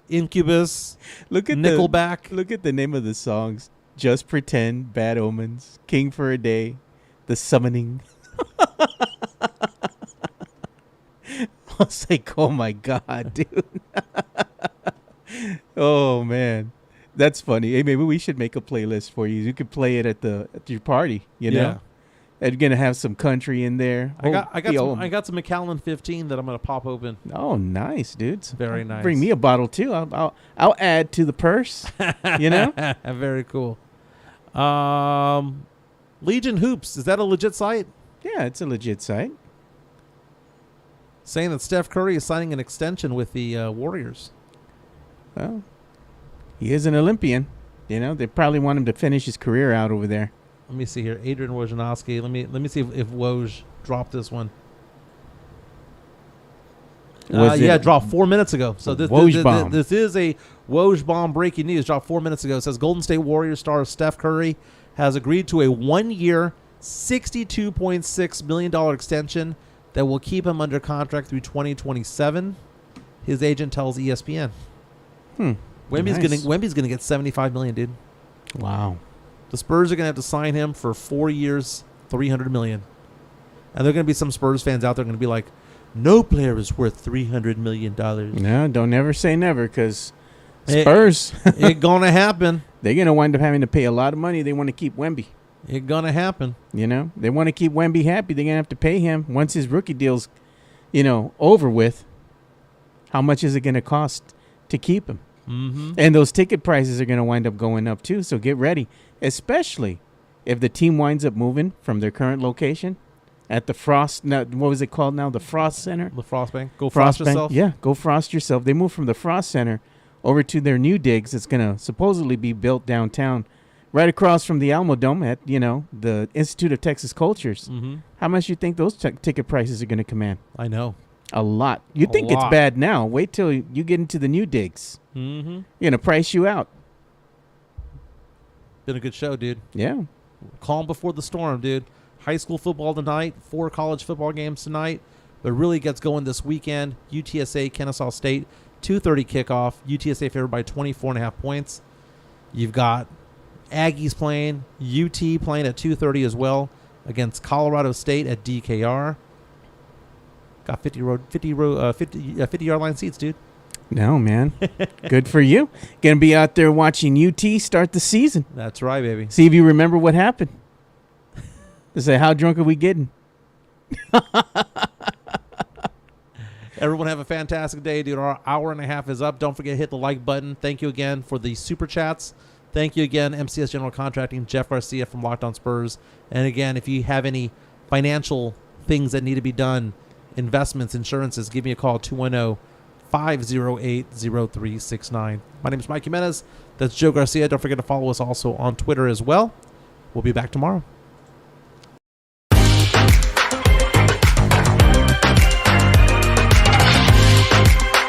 Incubus. Look at Nickelback. Look at the name of the songs. Just Pretend, Bad Omens, King for a Day, The Summoning. I was like, oh my God, dude. Oh man. That's funny. Hey, maybe we should make a playlist for you. You could play it at your party, you know? Yeah. And you're gonna have some country in there. I got some Macallan 15 that I'm gonna pop open. Oh, nice, dude. Very nice. Bring me a bottle too. I'll add to the purse. You know? Very cool. Legion Hoops, is that a legit site? Yeah, it's a legit site. Saying that Steph Curry is signing an extension with the Warriors. Well, he is an Olympian. You know, they probably want him to finish his career out over there. Let me see here. Adrian Wojnarowski. Let me see if Woj dropped this one. Dropped 4 minutes ago. So this is a Woj bomb breaking news. Dropped 4 minutes ago. It says Golden State Warriors star Steph Curry has agreed to a 1-year, $62.6 million extension that will keep him under contract through 2027. His agent tells ESPN. Wemby's gonna get $75 million, dude. Wow. The Spurs are going to have to sign him for 4 years, $300 million. And there are going to be some Spurs fans out there going to be like, no player is worth $300 million. No, don't never say never, because Spurs. It's going to happen. They're going to wind up having to pay a lot of money. They want to keep Wemby. It's going to happen. You know, they want to keep Wemby happy. They're going to have to pay him once his rookie deal's, over with. How much is it going to cost to keep him? Mm-hmm. And those ticket prices are going to wind up going up too. So get ready, especially if the team winds up moving from their current location at the Frost. Now, what was it called now? The Frost Center. The Frost Bank. Go frost yourself. Yeah, go frost yourself. They moved from the Frost Center over to their new digs. It's going to supposedly be built downtown, right across from the Alamo Dome at the Institute of Texas Cultures. Mm-hmm. How much do you think those ticket prices are going to command? I know. A lot. You think it's bad now. Wait till you get into the new digs. Mm-hmm. Going to price you out. Been a good show, dude. Yeah. Calm before the storm, dude. High school football tonight. 4 college football games tonight. But really gets going this weekend. UTSA, Kennesaw State. 2:30 kickoff. UTSA favored by 24.5 points. You've got Aggies playing. UT playing at 2:30 as well against Colorado State at DKR. Got 50-yard line seats, dude. No, man. Good for you. Going to be out there watching UT start the season. That's right, baby. See if you remember what happened. To say, how drunk are we getting? Everyone have a fantastic day, dude. Our hour and a half is up. Don't forget to hit the like button. Thank you again for the super chats. Thank you again, MCS General Contracting, Jeff Garcia from Locked On Spurs. And again, if you have any financial things that need to be done, investments, insurances, give me a call, 210-508-0369. My name is Mike Jimenez. That's Joe Garcia. Don't forget to follow us also on Twitter as well. We'll be back tomorrow.